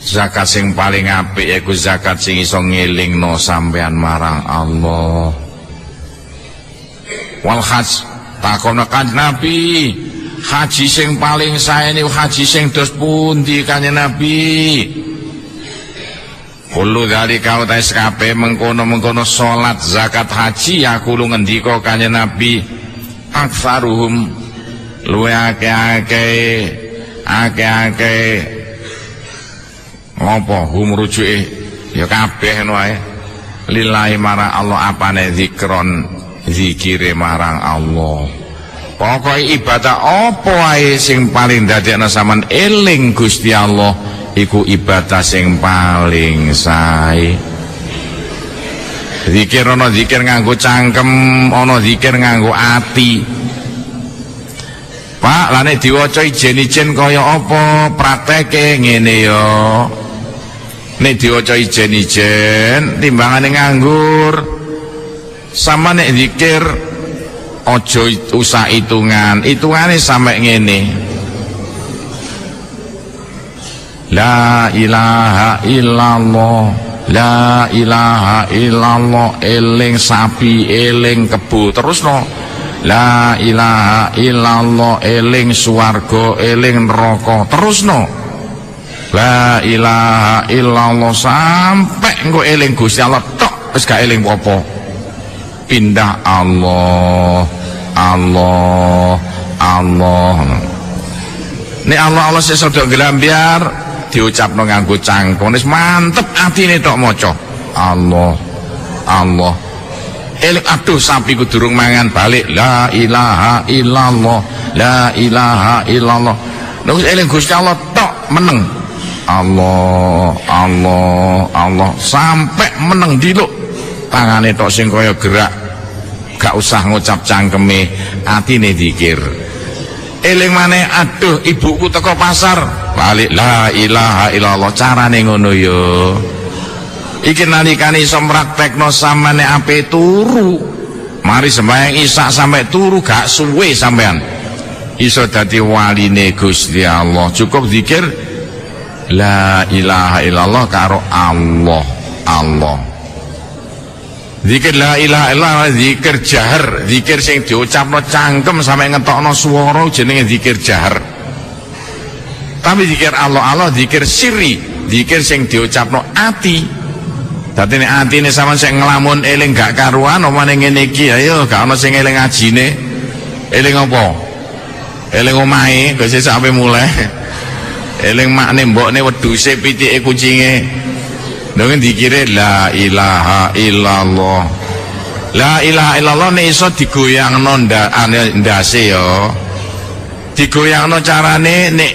Zakat sing paling apik yaiku zakat sing iso ngelingno sampean marang Allah. Wal hajj takono Kanjeng Nabi, haji sing paling sae niku haji sing dos pundi Kanjeng Nabi? Kullu dzalika utais kabeh mengkono-mengkono salat zakat haji yaqulu ngendika kanjeng Nabi aktsaruhum luwe akeh-akeh ngopo hum rujuke ya kabeh ngono ae lillahi marang Allah apane zikron zikire marang Allah. Pokoke ibadah apa ae sing paling dadekna sampean eling Gusti Allah iku ibadah sing paling sae. Zikir ana zikir nganggo cangkem, ana zikir nganggo ati. Pak, lah nek diwaca ijen-ijen kaya apa prakteke ngene ya. Nek diwaca ijen-ijen timbangane nganggur. Sama nek zikir aja usah hitungane sampe ngene. La ilaha illallah, la ilaha illallah, eling sapi, eling kebo, terusno. La ilaha illallah, eling swarga, eling neraka, terusno. La ilaha illallah sampai engko eling Gusti Allah tok wis gak eling apa. Pindah Allah, Allah, Allah. Nek Allah sing sedok gelambiar diucapno nganggo cangkon wis mantep atine tok maca Allah, Allah. Eling aduh sapi ku durung mangan balik la ilaha illallah, la ilaha illallah. Nek eling Gusti Allah tok meneng Allah, Allah, Allah sampai meneng diluk tangane tok sing kaya gerak gak usah ngucap cangkeme atine zikir. Eling maneh aduh ibuku teko pasar balik la ilaha illallah carane ngono yo. Iki nalikane iso praktekno samane ape turu mari sembahyang isya sampai turu gak suwe sampean iso dadi waline Gusti Allah. Cukup zikir la ilaha illallah karo Allah, Allah. Zikir la ilaha illallah zikir jahar, zikir sing diucapno cangkem sampai ngetokno swara jenenge zikir jahar. Tapi zikir Allah Allah zikir sirri, zikir sing diucapno ati. Dadi nek atine sampean sing nglamun eling gak karuan omane ngene iki ayo gak ono sing eling ngajine. Eling apa? Eling omahe kok sesuk sampe mulai. Eling makne mbokne wedhuse pitike kucinge. Nang dikire la ilaha illallah. La ilaha illallah nek iso digoyangno ndase ya. Digoyangno carane nek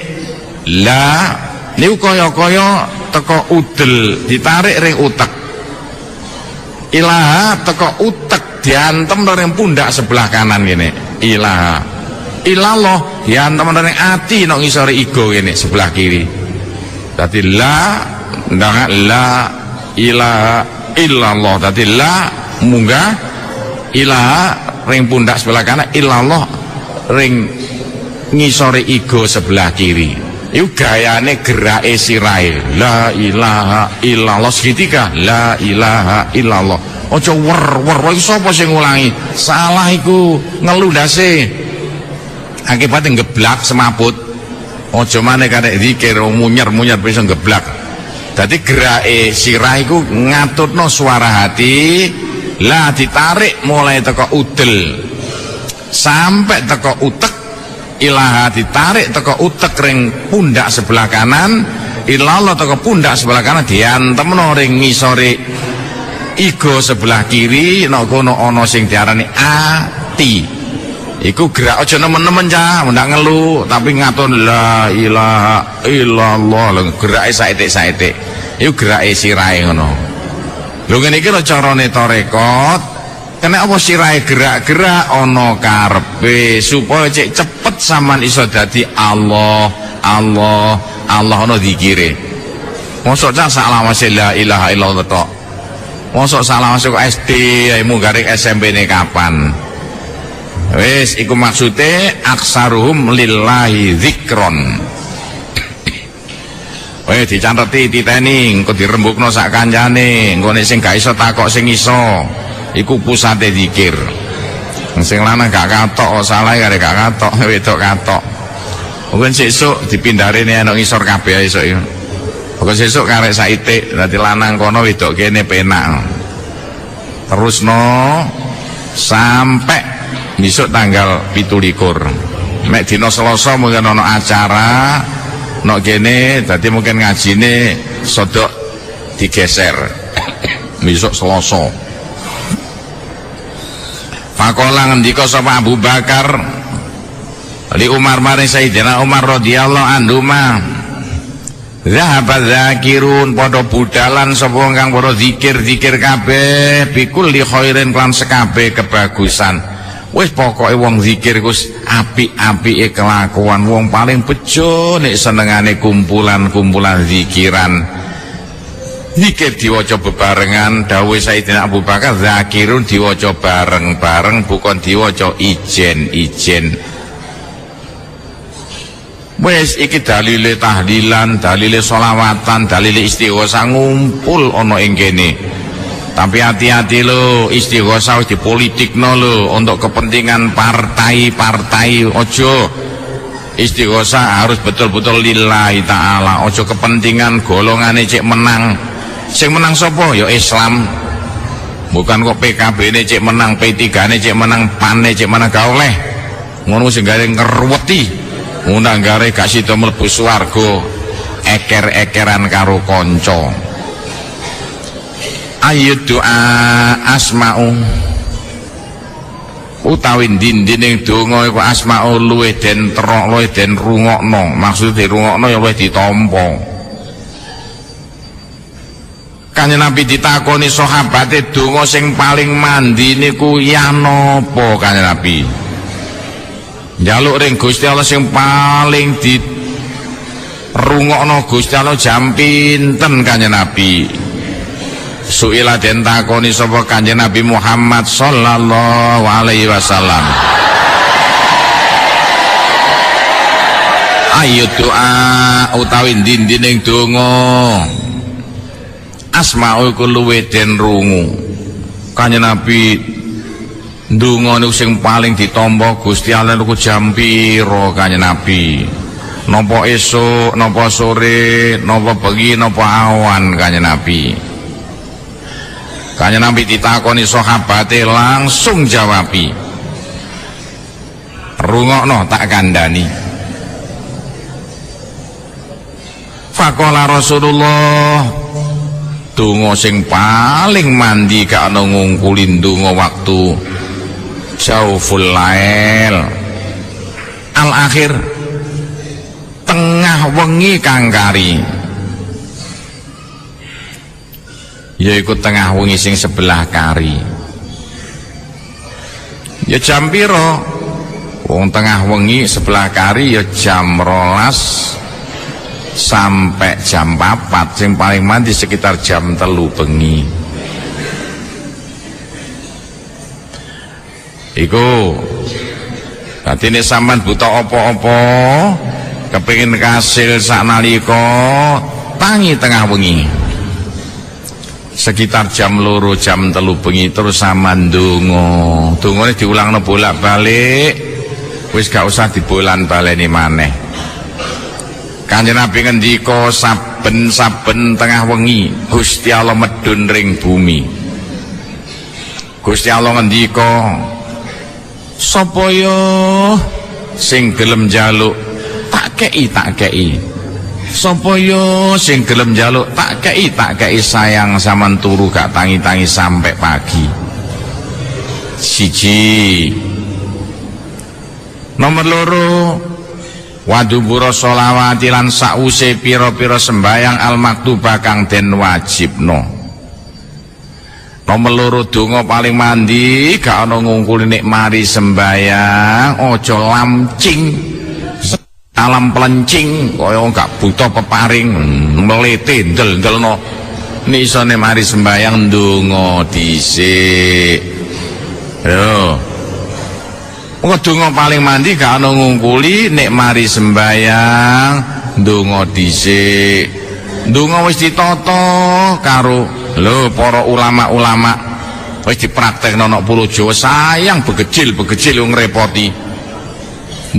la niku kaya-kaya teko udel ditarik ring utek. Ilaha teko utek diantem ring pundak sebelah kanan ngene. Ilaha illallah diantem ring ati nang ngisore iga ngene sebelah kiri. Dadi la ndang la ilaha illallah. Dadi la munggah ilaha ring pundak sebelah kanan, illallah ring ngisore iga sebelah kiri. Iku gayane gerake sirahe la ilaha illallah segitiga la ilaha illallah. Aja wer-wer iki sapa sing ngulangi? Salah iku ngelu ndase. Akibatnya ngeblak semaput. Aja maneh karek zikir munyer-munyer bisa ngeblak. Dadi gerake sirah iku ngatutno suara hati la ditarik mulai teko udel sampai teko utek. Ilaha ditarik teko utek ring pundak sebelah kanan, illallah teko pundak sebelah kanan diantemno ring ngisore iga sebelah kiri. Nek kono ana sing diarani ati. Iku gerak aja nemen-nemen cah, ndak ngelu tapi ngaton la ilaha illallah lho gerake saithik-saithik. Iku gerake sirahe ngono. Lho ngene iki lho carane tarekat. Kena apa sirahe gerak-gerak ana karepe supaya cek cepet sampean iso dadi Allah, Allah, Allah ana zikire. Mosok cah saklawase la ilaha illallah tok. Mosok saklawase kok SD ae munggare SMP-ne kapan. Wis iku maksude aksaruhum lillahi dzikron. Wis dicanreti titeni engko dirembukno sak kancane, engko nek sing gak iso takok sing iso. Iku pusate zikir. Sing lanang gak katok, salah kare gak katok, wedok katok. Mungkin sesuk dipindarene ana ngisor kabeh esuk iki. Pokok sesuk karek saitik dadi lanang kono wedok kene penak. Terus no sampai besok tanggal 17. Mek dina Selasa mungkin ono acara nok kene dadi mungkin ngajine sodok digeser. Besok Selasa. Fakola ngendika sapa Abu Bakar li Umar maring Sayyidina Umar radhiyallahu anhu mah zahabat zakirun padha budalan sapa kang para zikir-zikir kabeh bikul li khairin lan sekabeh kebagusan. Wis pokoke wong zikir Gus apik-apike kelakuan wong paling bejo nek senengane kumpulan-kumpulan zikiran. Zikir diwaca bebarengan dawuh Sayyidina Abu Bakar zakirun diwaca bareng-bareng bukan diwaca ijen-ijen. Wes iki dalile tahlilan, dalile sholawatan, dalile istighosah ngumpul ana ing kene. Tapi hati-hati lo, istighosah dipolitikno lo untuk kepentingan partai-partai. Ojo istighosah harus betul-betul lillahi ta'ala. Ojo kepentingan golongane cek menang. Sing menang sapa? Ya Islam. Bukan kok PKB ne cek menang, P3 ne cek menang, PAN ne cek menang gak oleh. Ngono sing gare ngerweti. Undang gare gak sida mlebu swarga eker-ekeran karo kanca. Ayo doa asma'u utawi dindining donga iku asma'u luwih den terok luwih den rungokno. Maksud dirungokno ya luwih ditampa. Kanjeng Nabi ditakoni sahabate donga sing paling mandi niku ya napa Kanjeng Nabi? Njaluk ring Gusti Allah sing paling dirungokno Gusti Allah jam pinten Kanjeng Nabi? Suila den takoni sapa Kanjeng Nabi Muhammad sallallahu alaihi wasallam. Ayo doa utawi dindining donga asma'u iku luwih den rungu. Kanjeng Nabi ndonga niku sing paling ditampa Gusti Allah niku jam pira Kanjeng Nabi? Napa esuk, napa sore, napa bengi, napa awan Kanjeng Nabi? Kanjeng Nabi ditakoni sahabate langsung jawabi. Rungokno tak kandhani. Faqala Rasulullah donga sing paling mandi gak ana ngungkuli donga waktu jauful lail al akhir tengah wengi kang kari, yaiku tengah wengi sing sebelah kari. Ya jam pira? Wong tengah wengi sebelah kari ya jam 12 sampai jam 4, sing paling mandi sekitar jam 3 bengi. Iku dadi nek sampean buta apa-apa kepengin kasil saknalika tangi tengah wengi sekitar jam 2 jam 3 bengi terus sampean ndonga. Dongane diulangno bolak-balik, wis gak usah dibolan-baleni maneh. Kanjeng Nabi ngendika saben-saben tengah wengi Gusti Allah medun ring bumi. Gusti Allah ngendika sapa yo sing gelem njaluk tak kei. Sapa yo sing gelem njaluk tak kei sayang sampean turu gak tangi-tangi sampai pagi. Siji. Nomor loro wadubura sholawati lan sause pira-pira sembayang al maktubah kang den wajibno. Nomor loro donga paling mandi gak ana ngungkuli nek mari sembayang aja lamcing alam pelencing kaya gak buta peparing melete ndel-ndelno. Nek isone mari sembayang ndonga dhisik. Yo. Wong donga paling mandi gak ana ngungkuli nek mari sembayang ndonga dhisik. Ndonga wis ditata karo lho para ulama-ulama wis dipraktekno nang pulau Jawa. Sayang begecil wong ngrepoti.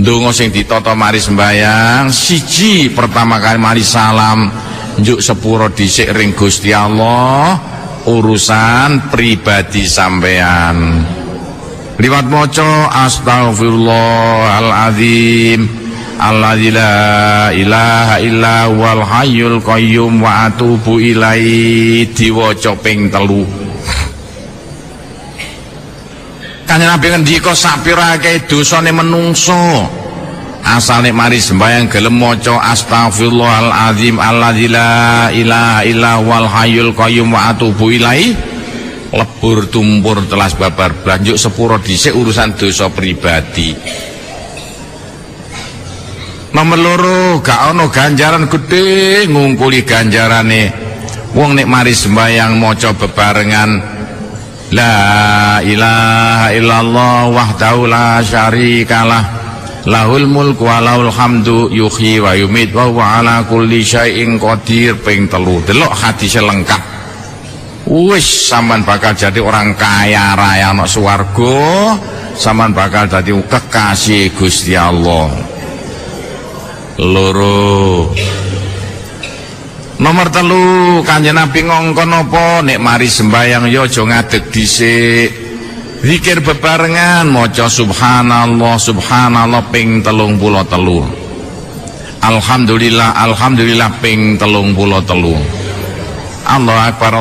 Ndonga sing ditata mari sembayang siji pertama kali mari salam njuk sepuro dhisik ring Gusti Allah urusan pribadi sampean. Liwat maca astaghfirullahaladzim alladzi la ilaha illa huwal hayyul qayyum wa atubu ilaihi diwaca ping 3. Kanjeng Nabi ngendika sapira akeh dosane menungso asale mari sembahyang gelem maca astaghfirullahaladzim alladzi la ilaha illa huwal hayyul qayyum wa atubu ilaihi lebur tumpur telas babar blanjuk sepuro dhisik urusan dosa pribadi. Nomor loro gak ono ganjaran gede ngungkuli ganjarane wong nek mari sembahyang maca bebarengan la ilaha illallah wahdahu la syarikalah lahul mulku wa lahul hamdu yuhyi wa yumit wa huwa ala kulli syai'in qadir ping 3. Delok hadis lengkap. Wis sampean bakal jadi orang kaya raya ana swarga, sampean bakal jadi kekasih Gusti Allah. Loro. Nomor 3 Kanjeng Nabi ngongkon apa nek mari sembahyang ya aja ngadeg dhisik. Zikir bebarengan maca subhanallah subhanallah ping 33. Alhamdulillah alhamdulillah ping 33. Allah Akbar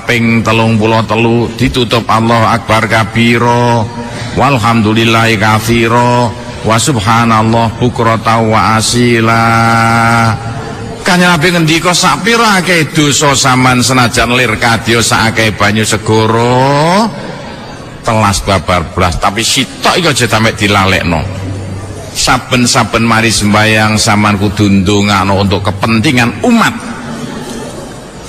ping 33 ditutup Allah Akbar kabira walhamdulillahi katsira wa subhanallah bukrata wa asila. Kanjeng Nabi ngendika sapira akeh dosa sampean senajan lir kadya sakake banyu segara telas babar blas tapi sitok iki aja sampe dilalekno. Saben-saben mari sembahyang sampean kudu ndongakno untuk kepentingan umat.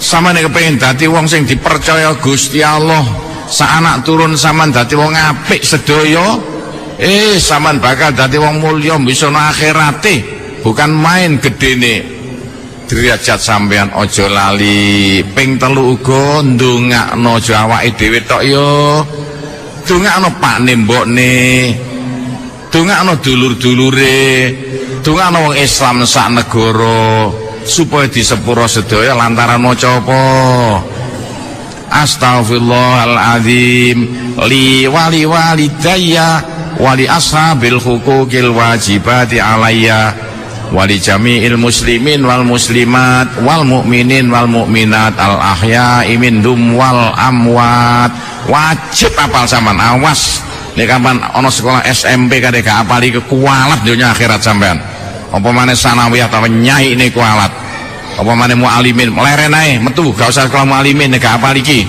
Samane kepengin dadi wong sing dipercaya Gusti Allah, saanak turun sampean dadi wong apik sedaya, sampean bakal dadi wong mulya bisa nang akhirate, bukan main gedene. Derajat sampean aja lali. Ping 3 uga ndongakno aja awake dhewe tok ya. Ndongakno pakne mbokne. Ndongakno dulur-dulure, ndongakno wong Islam sak negara. Supaya disepuro sedaya lantaran maca apa astaghfirullahaladzim li wali walidayya wali ashabil huquqil wajibati alayya wali jami'il muslimin wal muslimat wal mu'minin wal mu'minat al ahya'i minhum wal amwat. Wajib apal sampean. Awas nek kapan ana sekolah SMP kade gak apal iki kualat dunya akhirat sampean. Apa maneh sanawiyah ta nyai niku alat. Apa maneh mualimin leren ae metu gak usah kalau mualimin nek gak apal iki.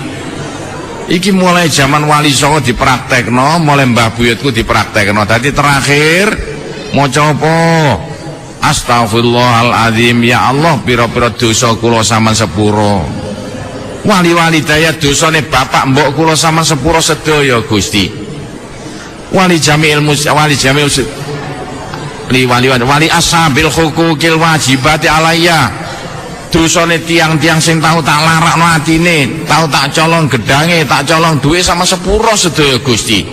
Iki mulai zaman Wali Songo dipraktekno, mulai mbah buyutku dipraktekno. Dadi terakhir maca apa? Astaghfirullahaladzim ya Allah pira-pira dosa kula sampean sepuro. Wali-wali daya dosane bapak mbok kula sampean sepuro sedaya Gusti. Wali jami'il wali jami'il wali ashabil huquqil wajibati alayya. Dosane tiang-tiang sing tau tak larakno atine, tau tak colong gedange, tak colong duwe sama sepuro sedaya Gusti.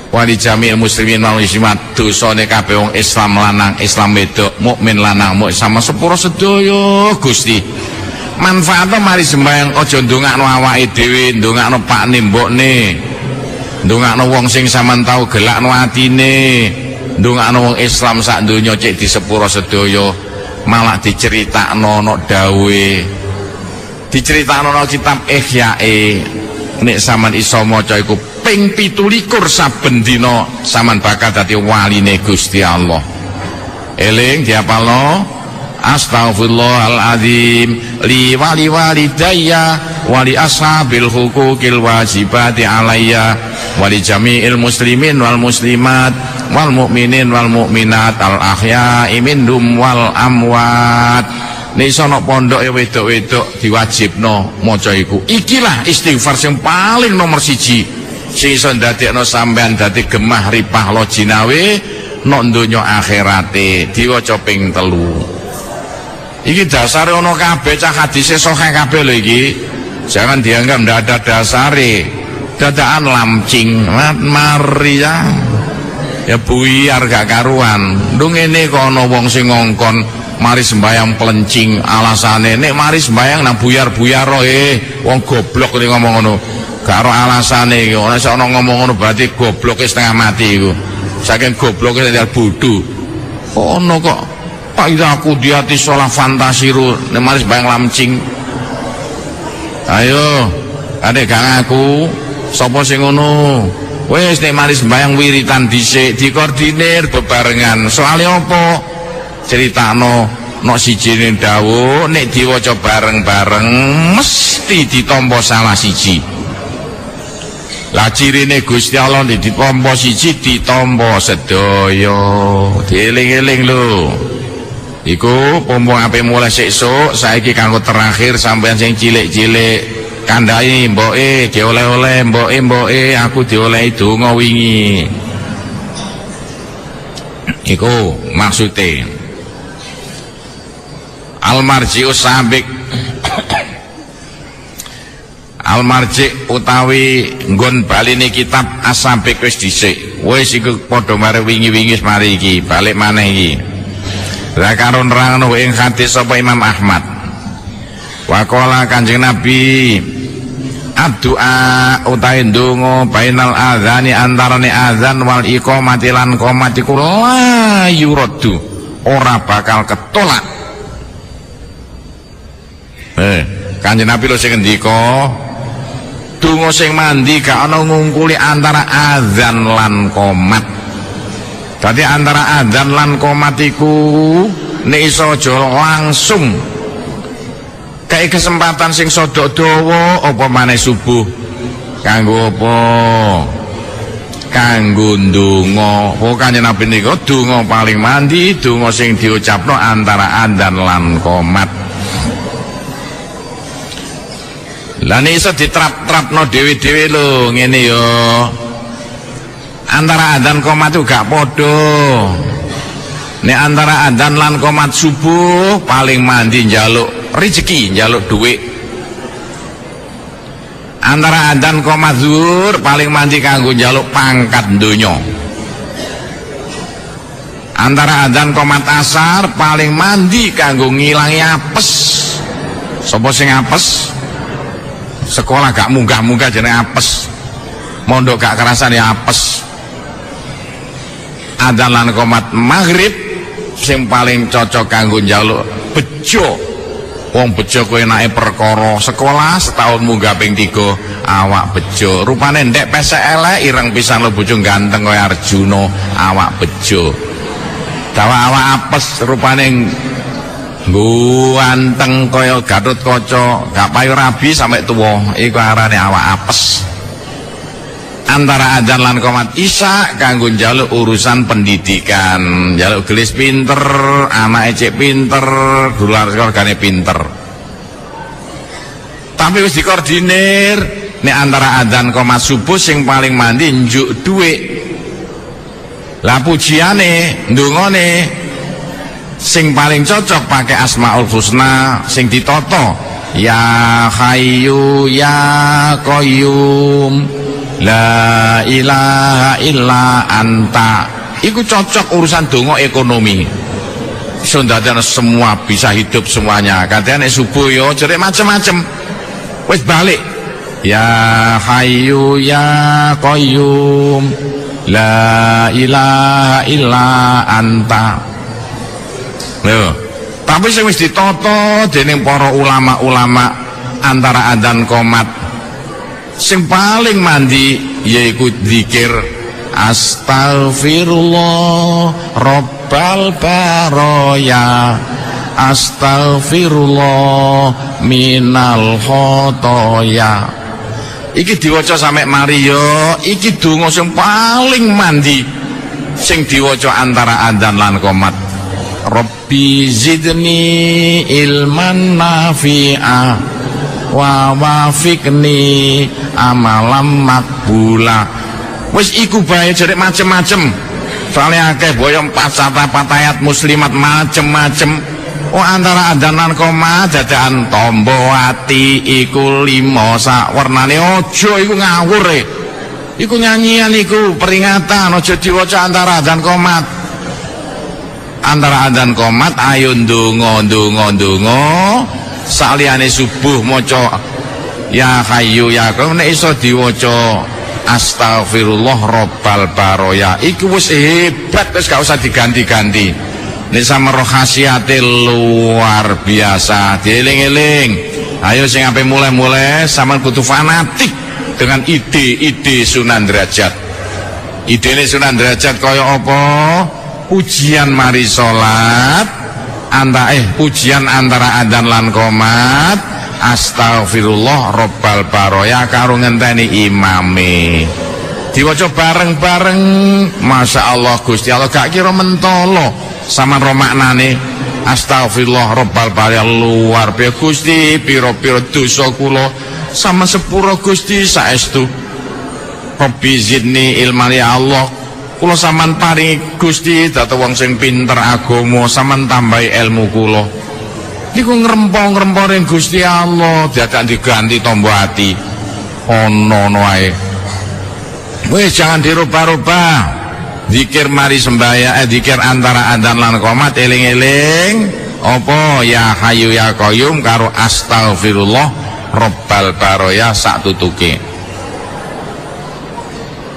Wali jami'il muslimin wal muslimat, dosane kabeh wong Islam lanang, Islam wedok, mukmin lanang, muk sama sepuro sedaya Gusti. Manfaatnya mari sembahyang aja ndongakno awake dhewe, ndongakno pakne mbokne. Ndongakno wong sing sampean tau gelakno atine, ndongakno wong Islam sak donya cek di sepuro sedaya. Malah diceritakno no dawe, diceritakno no kitab Ihyae. Nek sampean iso maca iku ping 17 saben dina sampean bakal dadi waline Gusti Allah. Eling diapalno astaghfirullahaladzim li wali walidayya wali ashabil huquqil wajibati alayya wali jami'il muslimin wal muslimat wal mu'minin wal mu'minat al ahya'i minhum wal amwat. Nek sono pondok ya wedok-wedok diwajibno maca iku. Ikilah istighfar sing paling nomor 1 sing iso ndadekno sampean dadi gemah ripah lo jinawe nok donya akhirate. Diwaca ping 3. Iki dasare ono kabeh cah hadise sahih kabeh lho iki. Jangan dianggap ndak ada dasare. Dadakan lamcing mari ya buyar gak karuan. Ndung ngene kok ana wong sing ngongkon mari sembayang pelencing alasane nek mari sembayang nang buyar-buyar wong goblok iki ngomong ngono gak ora alasane iki ora iso ngomong ngono berarti gobloke setengah mati iku saking gobloke nek bodho ono kok Pak ida aku di hati sholah fantasiru nek mari sembayang lamcing ayo adek gak ngaku sapa sing ngono wis nek mari sembayang wiritan dhisik dikoordinir bebarengan soalnya apa critakno nok sijine dawuh nek diwaca bareng-bareng mesti ditampa salah siji lah cirine Gusti Allah ditampa siji ditampa sedaya dieling-eling lho iku pompong ape mulai sesuk saiki kanggo terakhir sampean sing cilik-cilik kandhai mboke dioleh-oleh mboke aku diolehi donga wingi iku maksude al-marji'us sabik al-marji' utawi nggon baline kitab as-sabik wis dhisik wis iku padha mare wingi-wingi mari iki balik maneh iki la karo nerangno ing hadis sapa Imam Ahmad waqala Kanjeng Nabi ad-du'a utawi ndonga bainal adzani antarane azan wal iqamati lan qomat iku la yuraddu ora bakal ketolak Kanjeng Nabi lho sing ngendika donga sing mandi gak ana ngungkuli antara azan lan qomat dadi antara azan lan qomat iku nek iso aja langsung kayak kesempatan sing sodok dawa apa maneh subuh kanggo apa kanggo ndonga Kanjeng Nabi niku donga paling mandi donga sing diucapno antara azan lan qomat lah nek iso diterap-terapno dhewe-dhewe lho ngene yo antara adzan qomat itu gak padha nek antara adzan lan qomat subuh paling mandi njaluk rezeki njaluk dhuwit antara adzan qomat zuhur paling mandi kanggo njaluk pangkat donya antara adzan qomat asar paling mandi kanggo ngilangi apes sapa sing apes sekolah gak munggah-munggah jenenge apes mondok gak kerasan ya apes adzan lan qomat maghrib sing paling cocok kanggo njaluk bejo wong bejo kowe enake perkara sekolah setahun munggah ping 3 awak bejo rupane ndek pesek elek ireng pisan lho bojo ganteng kaya Arjuna awak bejo dawa awak apes rupane ganteng kaya Gatotkaca gak payu rabi sampai tuwa iku arane awak apes antara adzan lan qomat isya kanggo njaluk urusan pendidikan njaluk gelis pinter anake cek pinter dolar keluargane pinter tapi wis dikoordinir nek antara adzan qomat subuh sing paling mandi njuk dhuwit lah pujiane ndongane sing paling cocok pakai Asmaul Husna sing ditoto ya Hayyu ya Qayyum la ilaha illa anta iku cocok urusan donga ekonomi sondadana semua bisa hidup semuanya katanya subuh yo cerik macem-macem wis balik ya Hayyu ya Qayyum la ilaha illa anta lho tapi sing wis ditata dening para ulama-ulama antara adzan qomat sing paling mandi yaiku zikir astaghfirullah rabbal baraya astaghfirullah minal khotoya iki diwaca sampe mari yo iki donga sing paling mandi sing diwaca antara adzan lan qomat Rabbi zidni ilman nafi'a wa wafiqni amalam makbula wis iku bae jerek macem-macem soalnya akeh boyong 4 ayat muslimat macem-macem antara adzan lan qomat dadakan tombo ati iku 5 sak warnane aja iku ngawur iku nyanyian iku peringatan aja diwaca antara adzan qomat antara adzan qomat ayo ndonga saliyane subuh maca ya hayyu ya qayyum nek iso diwaca astagfirullah rabbal baroya iku wis hebat, wis gak usah diganti-ganti. Nek sama roh khasiate luar biasa, dieling-eling. Ayo sing ape mulai sampean kudu fanatik dengan ide-ide Sunan Derajat. Idene Sunan Derajat kaya apa? Pujian mari salat pujian antara adzan lan qomat astagfirullah rabbal baroya karo ngenteni imame diwaca bareng-bareng. Masya Allah Gusti Allah gak kira mentolo sama ro maknane astagfirullah rabbal baroya luar biasa Gusti. Piro-piro dosa kula sama sepuro Gusti saestu Rabbi zidni ilman ya Allah. Kula sampean paringi Gusti dadi wong sing pinter agama, sampean tambahi ilmu kula. Niku ngrempong-ngrempong ring Gusti Allah, dadak diganti tombo ati. Ono wae. Wis jangan dirubah-rubah. Zikir mari sembahyang, zikir antara adzan lan qomat eling-eling apa ya hayyu ya qayyum karo astagfirullah rabbal baroya sak tutuke.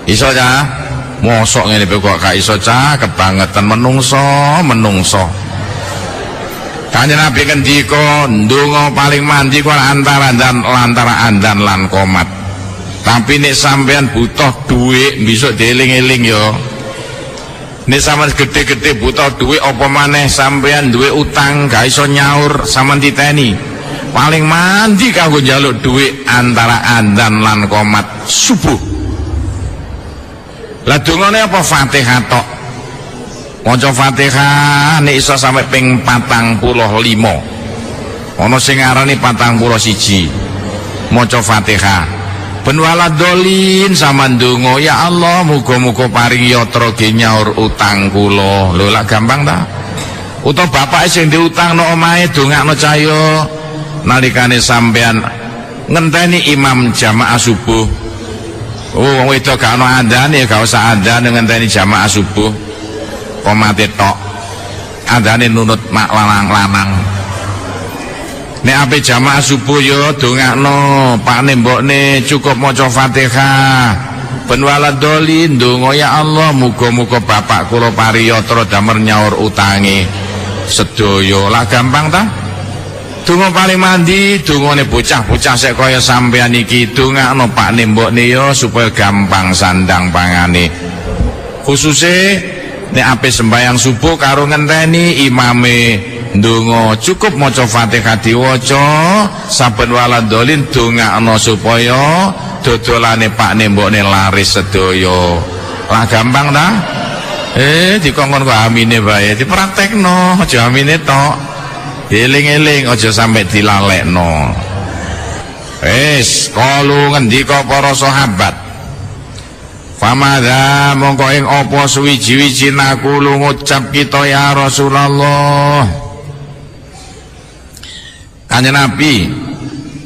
Iso ya? Mosok ngene kok gak iso cah kebangetan menungso. Kanjeng Nabi ngendika ndonga paling mandi ku antara adzan lan qomat. Tapi nek sampean butuh dhuwit besok dieling-eling ya. Nek sampean gede-gede butuh dhuwit apa maneh sampean duwe utang gak iso nyaur sampean titeni. Paling mandi kanggo njaluk dhuwit antara adzan lan qomat subuh. Lah dongane apa Fatihah tok. Maca Fatihah nek iso sampe ping 45. Ana sing ngarani 41. Maca Fatihah. Ben waladolin sama ndonga ya Allah muga-muga paringi yatra ge nyaur utang kula. Lho lak gampang ta? Utawa bapake sing diutang nang omahe dongakno cahya nalikane sampean ngenteni imam jamaah subuh. Oh wong wedok gak ono adzan ya gak usah adzan ngenteni jamaah subuh. Komate tok. Adzane nunut mak lanang-lanang. Nek ape jamaah subuh ya dongakno pakne mbokne cukup maca Fatihah. Ben waladolin ndonga ya Allah muga-muga bapak kula pariyatra damel nyaur utange sedaya. Lah gampang ta? Donga paling mandi dongane bocah-bocah sek kaya sampean iki dongakno pakne mbokne ya supaya gampang sandang pangane. Khususe nek ape sembahyang subuh karo ngenteni imame ndonga cukup maca Fatihah diwaca saben waladolin dongakno supaya dodolane pakne mbokne laris sedaya. Lah gampang ta? Dikongkon kok amine bae dipraktekno aja amine tok. Eling-eling aja sampe dilalekno. Wis kalu ngendika para sahabat. Famadha mongko ing apa suwiji-wiji aku ngucap kita ya Rasulullah. Kanjeng Nabi,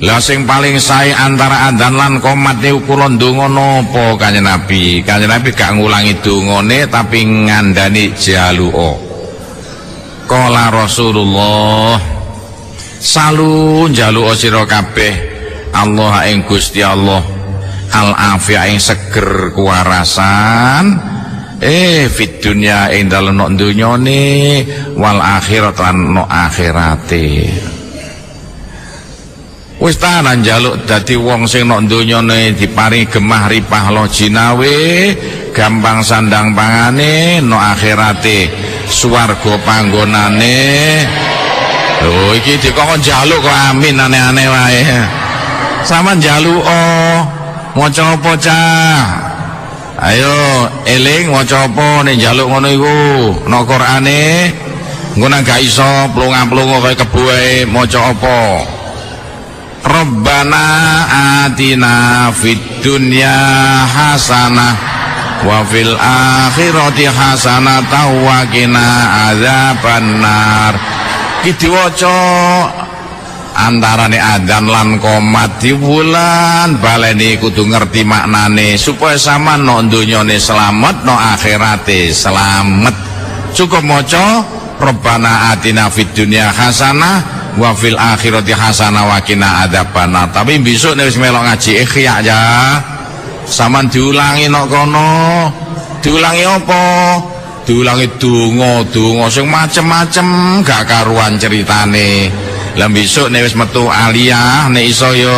lha sing paling sae antara adzan lan qomat niku kula ndonga napa Kanjeng Nabi? Kanjeng Nabi gak ngulangi dongane tapi ngandani jaluka. Kala Rasulullah salu njaluk sira kabeh Allah ing Gusti Allah al afiyah ing seger kuwarasan fit dunya ing dalem dunyane wal akhirat lan no akhirate. Wis tanan njaluk dadi wong sing nok donyane diparingi gemah ripah lo jinawe gampang sandang pangane no akhirate swarga panggonane. Lho iki dikon njaluk kok amin aneh-aneh wae. Sama njaluk maca apa cah? Ayo eling maca apa nek njaluk ngono iku nang Qur'ane. Engko nang gak iso plunga-plunga kaya kebo wae maca apa? Rabbana atina fid dunya hasanah wa fil akhirati hasanah wa qina adzabannar. Ki diwaca antarane adzan lan qomat di wulan baleni kudu ngerti maknane supaya sama no donyane selamat no akhirate selamat. Cukup maca Rabbana atina fid dunya hasanah wa fil akhirati hasanah wa qina adzabannar. Tapi besok nek wis melok ngaji ikhya ya sampean diulangi nok kono. Diulangi apa? Diulangi donga sing macem-macem gak karuan ceritane. Lah besok nek wis metu aliyah nek iso yo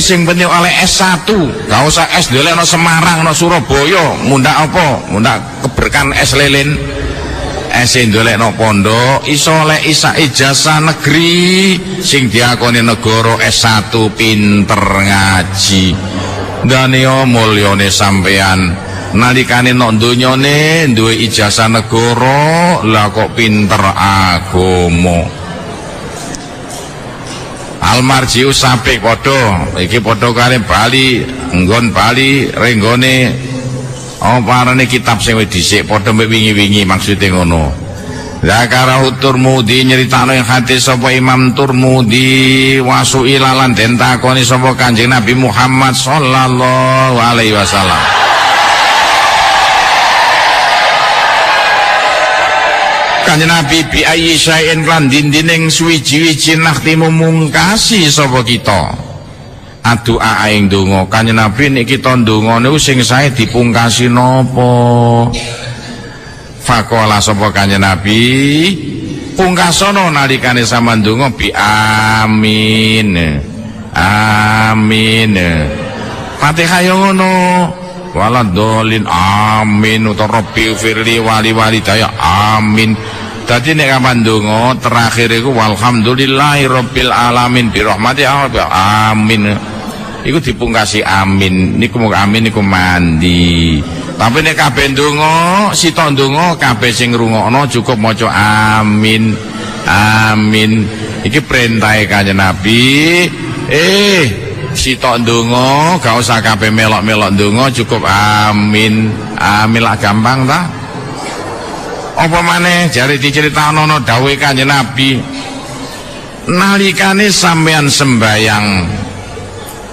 sing penting oleh S1, gak usah S dolek no Semarang no Surabaya, mundak apa? Mundak keberkan es lilin. S dolek no pondok iso oleh ijazah negeri sing diakoni negara S1 pinter ngaji. Dan yo mulyane sampean nalikane nok donyane duwe ijazah negara lah kok pinter agama. Almarjiu sapik padha iki padha kare Bali nggon Bali renggone parane kitab sing wis dhisik padha mek wingi-wingi maksude ngono. Zakarahu Turmudi nyeritakno ing hadis sapa Imam Turmudi wasu ilalan den takoni sapa Kanjeng Nabi Muhammad sallallahu alaihi wasallam. Kanjeng Nabi bi ayyi syai'in lan dindining suwiji-wiji nakhtimu mungkasi sapa kita. Adua ing donga Kanjeng Nabi nek kita ndonga niku sing sae dipungkasi napa? Faqala sapa Kanjeng Nabi pungkasono nalikane sampean ndonga bi amin. Amin. Fatihah yo ngono. Waladolin amin utawa Rabbi firli wali walidaya amin. Dadi nek kapan ndonga terakhir iku walhamdulillahi rabbil alamin birahmati amin. Iku dipungkasi amin. Niku amin niku mandi. Tapi nek kabeh ndonga sitok ndonga kabeh sing ngrungokno cukup maca amin. Amin. Iki perintahe Kanjeng Nabi. Sitok ndonga gak usah kabeh melok-melok ndonga cukup amin. Amin lah gampang ta? Apa maneh jare diceritakno dawuhe Kanjeng Nabi nalikane sampean sembayang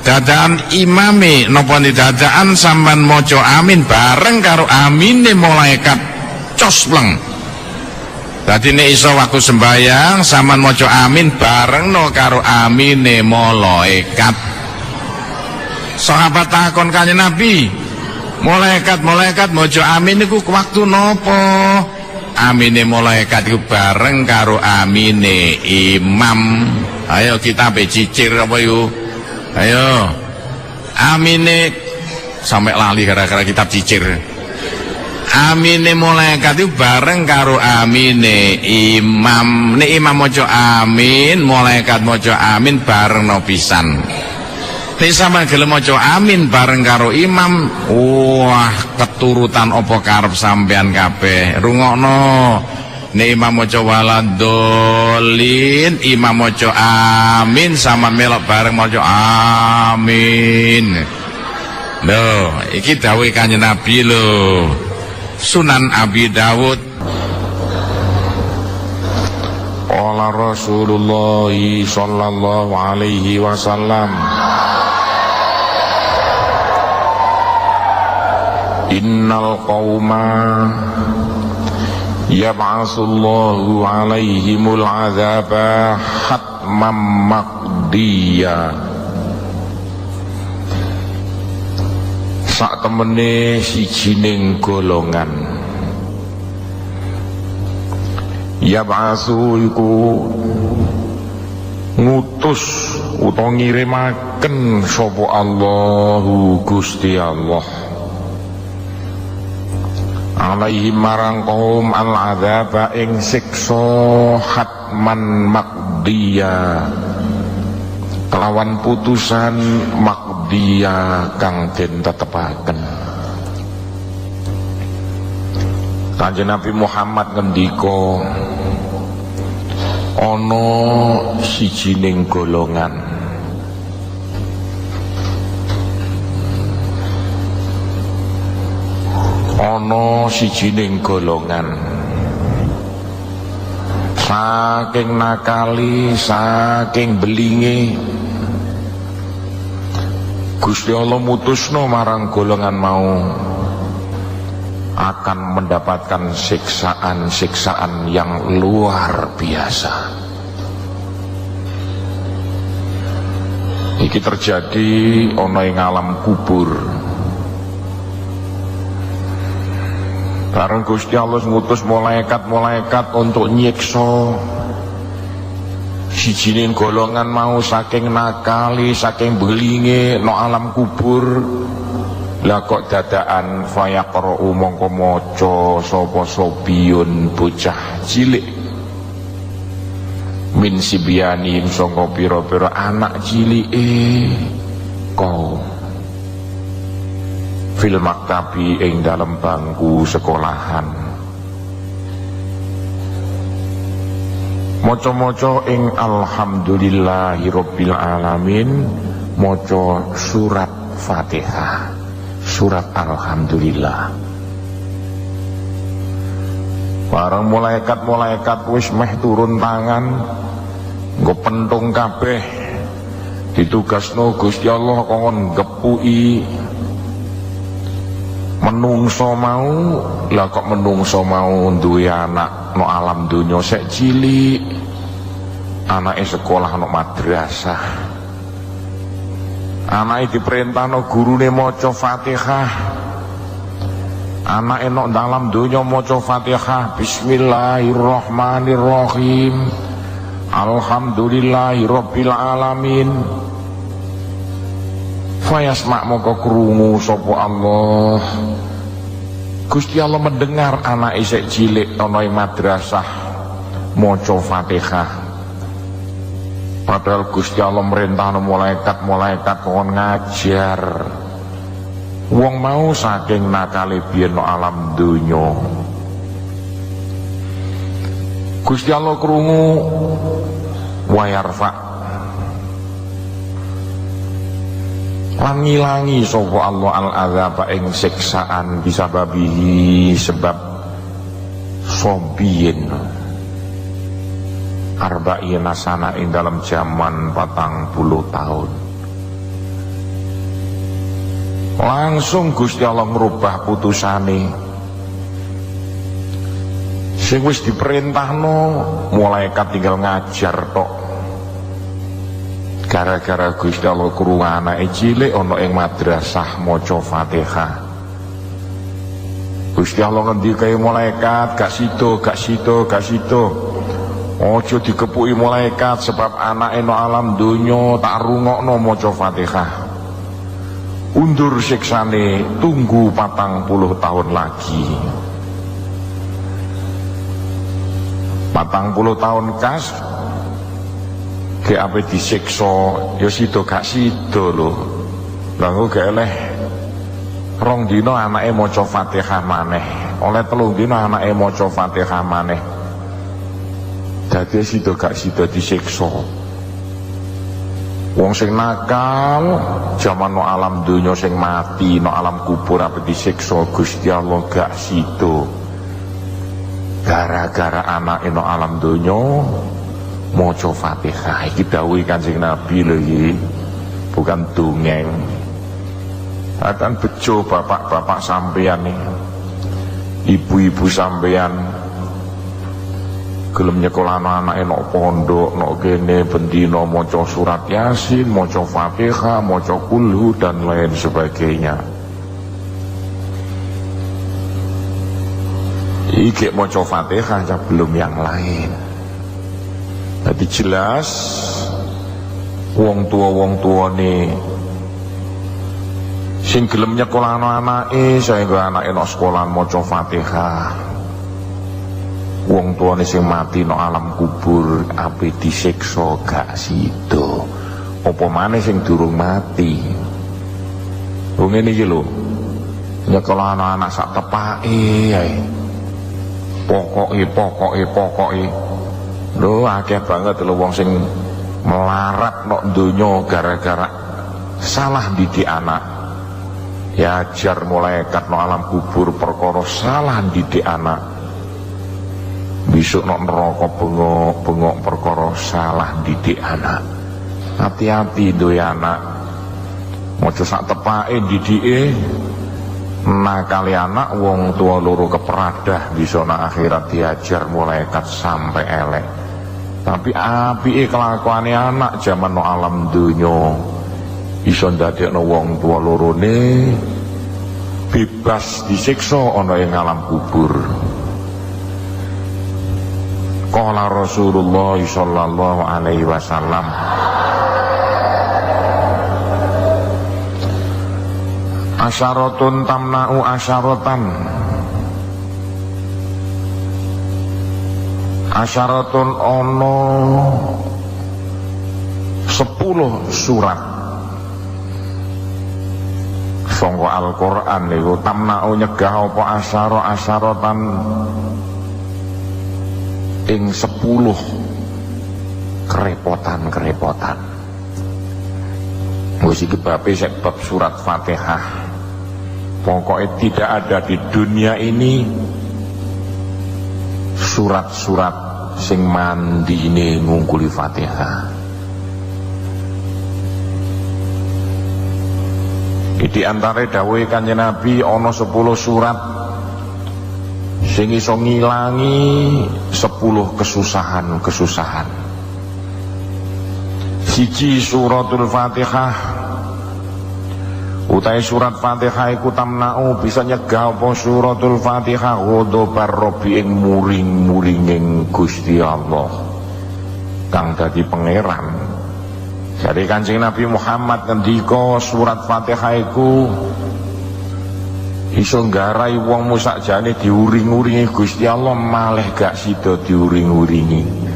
dadaan imame napa dadaan sampean maca amin bareng karo amine malaikat cospleng. Dadi nek iso waktu sembayang sampean maca amin bareng karo amine malaikat. Sahabat takon Kanjeng Nabi, malaikat maca amin niku waktu napa? Amine malaikat iku bareng karo amine imam. Ayo kita becicir apa yuk? Ayo. Amine sampai lali gara-gara kitab cicir. Amine malaikat iku bareng karo amine imam. Nek imam maca amin, malaikat maca amin bareng no pisan. Nek sampeyan gelem maca amin bareng karo imam, wah keturutan apa karep sampean kabeh. Rungokno. Nek imam maca waladolin, imam maca amin sama melok bareng maca amin. Lho, iki dawuh Kanjeng Nabi lho. Sunan Abi Dawud. Qala Rasulullah sallallahu alaihi wasallam innal qauma yab'atsullahu alaihimul azaba hatman maqdiya. Sak temene sijining golongan yab'atsu iku ngutus utawa ngirimaken sapa Allahu Gusti Allah alaihi marang kaum al-adzaba ing siksa hatman maqdiya kelawan putusan maqdiya kang den tetepaken. Kanjeng Nabi Muhammad ngendika ana sijining golongan saking nakali saking belinge Gusti Allah mutusno marang golongan mau akan mendapatkan siksaan-siksaan yang luar biasa. Iki terjadi ana ing alam kubur. Bareng Gusti Allah ngutus malaikat-malaikat untuk nyiksa sijine golongan mau saking nakali, saking belinge no alam kubur. Lah kok dadakan fayaqra'u mongko maca sapa sobiyun bocah cilik min sibyanin sangka pira-pira anak cilike kaum fil maktabi ing dalem bangku sekolahan maca-maca ing alhamdulillahirabbil alamin maca surat Fatihah, surat alhamdulillah. Bareng malaikat-malaikat wis meh turun tangan nggo pentung kabeh ditugasno Gusti Allah kon ngepuki menungso mau. Lah kok menungso mau duwe anak no alam donya sek cilik, anake sekolah no madrasah, anake diperintahno gurune maca Fatihah, anake nok dalam donya maca Fatihah bismillahirrahmanirrahim alhamdulillahirabbil alamin. Fayasma moko krungu sapa Allah. Gusti Allah mendengar anake sik cilik ana ing madrasah maca Fatihah. Padahal Gusti Allah merintahno malaikat-malaikat kon ngajar wong mau saking nakale biyen no alam donya. Gusti Allah krungu wayarfa lan ngilangi sapa Allah al-adzaba ing siksaan bisa babihi sebab sobiyin arba'ina sana ing dalam zaman 40 tahun. Langsung Gusti Allah ngerubah putusane sing wis diperintahno malaikat tinggal ngajar tok. Gara-gara Gusti Allah krungu anake cilik ana ing madrasah maca Fatihah. Gusti Allah ngendikae malaikat gak sida, gak sida, gak sida. Ojo dikepuki malaikat sebab anake no alam donya tak rungokno maca Fatihah. Undur siksane, tunggu 40 tahun lagi. 40 tahun kas ke ape disiksa ya sida gak sida lho. Lah kok gak eleh rong dina anake maca Fatihah maneh, oleh 3 dina anake maca Fatihah maneh. Dadi sida gak sida disiksa. Wong sing nakal jaman no alam donya sing mati no alam kubur ape disiksa Gusti Allah gak sida. Gara-gara anake no alam donya maca Fatihah. Iki dawuh Kanjeng Nabi lho iki, bukan dongeng. Akan bejo bapak-bapak sampeyan nih, ibu-ibu sampeyan gelem nyekolahno anake nok pondok nok kene bendina maca surat Yasin, maca Fatihah, maca kulhu dan lain sebagainya. Iki maca Fatihah ya belum yang lain. Jadi jelas wong tua nih sing gelem nyekolahno anake saengga anake nok sekolah maca Fatihah. Wong tuane sing mati no alam kubur ape disiksa gak sida. Apa maneh sing durung mati. Wong ngene iki lho. Nyekolahno anak sak tepake ae. Pokoke. Lho akeh banget lho wong sing melarat nok donya gara-gara salah didik anak. Ya ajar malaikat no alam kubur perkara salah didik anak. Besok nok neraka bengok perkara salah didik anak. Hati-hati duwe anak. Mojo sak tepake didike nakali anak wong tua loro keperadah bisa nak akhirat diajar malaikat sampai elek. Tapi apike kelakuane anak zaman no alam dunya iso ndadekno wong tua lorone bebas disiksa ana ing alam kubur. Qala Rasulullah sallallahu alaihi wasallam, asyaratun tamna'u asyaratan, asyaratun ono 10 surat sangka Al-Qur'an niku tamna'u nyegah apa asyaratan ing 10 kerepotan. Wis iki babe sek bab surat Fatihah. Pokoknya tidak ada di dunia ini surat-surat sing mandine ngungkuli Fatihah. Di antara dawuhe Kanjeng Nabi ana 10 surat sing iso ngilangi 10 kesusahan. Siji suratul Fatihah, utai surat Fatihah iku tamna'u bisa nyegah apa suratul Fatihah ghadabar Rabbi ing muring-muringing Gusti Allah kang dadi pangeran. Jadi Kanjeng Nabi Muhammad ngendika surat Fatihah iku iso nggarai wong sakjane diuring-uringi Gusti Allah malah gak sida diuring-uringi.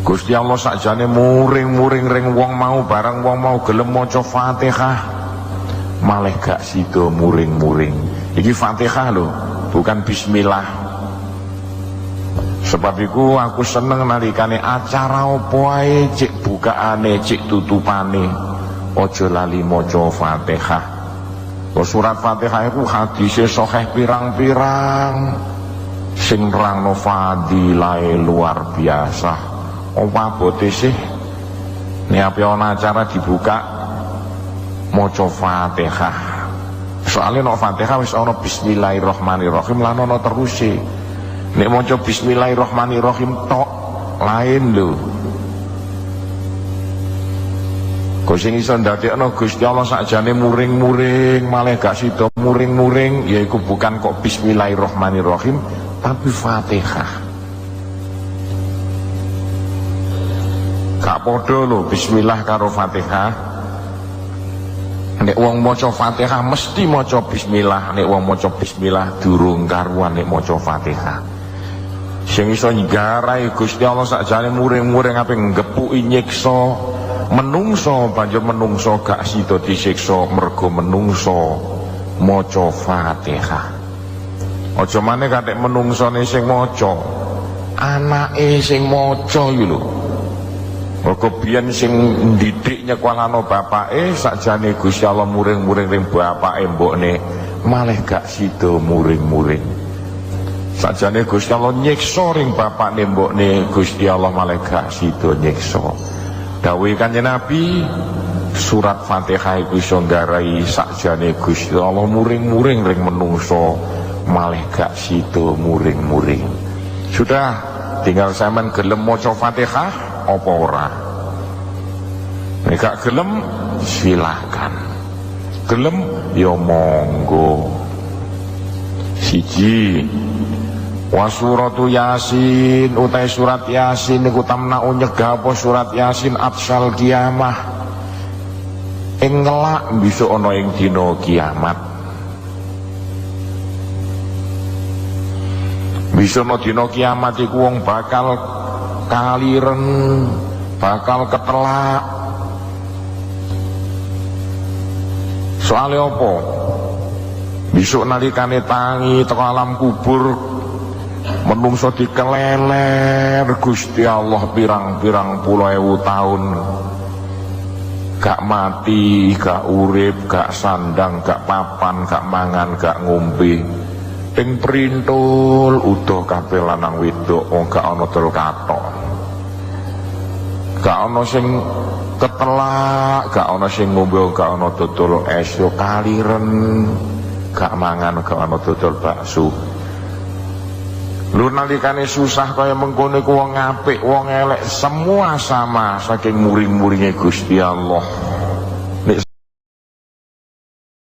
Gusti Allah sakjane muring-muring ring wong mau barang wong mau gelem maca Fatihah malah gak sida muring-muring. Iki Fatihah lho, bukan bismillah. Sebab iku aku seneng nalikane acara apa ae cek bukaane cek tutupane aja lali maca Fatihah. Surat Fatihah itu hadise sahih pirang-pirang sing nerangno fadilahe luar biasa. Apa abote sih nek ape ana acara dibuka maca Fatihah. Soale nek Fatihah wis ana bismillahirrahmanirrahim lan ana teruse. Nek maca bismillahirrahmanirrahim tok lain lho. Kok sing iso ndadekno Gusti Allah sakjane muring-muring malah gak sida muring-muring yaiku bukan kok bismillahirrahmanirrahim tapi Fatihah. Gak padha lho bismillah karo Fatihah. Nek wong maca Fatihah mesti maca bismillah, nek wong maca bismillah durung karuan nek maca Fatihah. Sing iso nggarai Gusti Allah sakjane muring-muring ape ngepuki nyiksa menungso banjur menungso gak sida disiksa mergo menungso maca Fatihah. Aja maneh katik menungsone sing maca, anake sing maca iki lho. Mergo biyen sing ndidik nyekolano bapake sakjane Gusti Allah muring-muring ring bapake mbokne malah gak sida muring-muring. Sakjane Gusti Allah nyiksa ring bapakne mbokne Gusti Allah malah gak sida nyiksa. Dawuhe Kanjeng Nabi surat Fatihah iku iso nggarai sakjane Gusti Allah muring-muring ring menungso malah gak sida muring-muring. Sudah tinggal sampean gelem maca Fatihah apa ora. Nek gak gelem silakan, gelem ya monggo. Siji wa suratu Yasin utai surat Yasin niku tamna'u nyegah apa surat Yasin atsal kiamah ing ngelak bisa ana ing dina kiamat. Bisa ana dina kiamat iku wong bakal kaliren, bakal ketelak. Soale apa? Besok nalikane tangi teko alam kubur menungso dikeleler Gusti Allah pirang-pirang puluh ewu tahun gak mati, gak urip, gak sandang, gak papan, gak mangan, gak ngombe ping printul udah kabeh lanang wedok gak ana tul katok, gak ana sing ketelak, gak ana sing ngombe, gak ana dodol es yo kaliren gak mangan gak ana dodol bakso. Lho nalikane susah kaya mengkono ku wong apik wong elek semua sama saking muring-muringe Gusti Allah.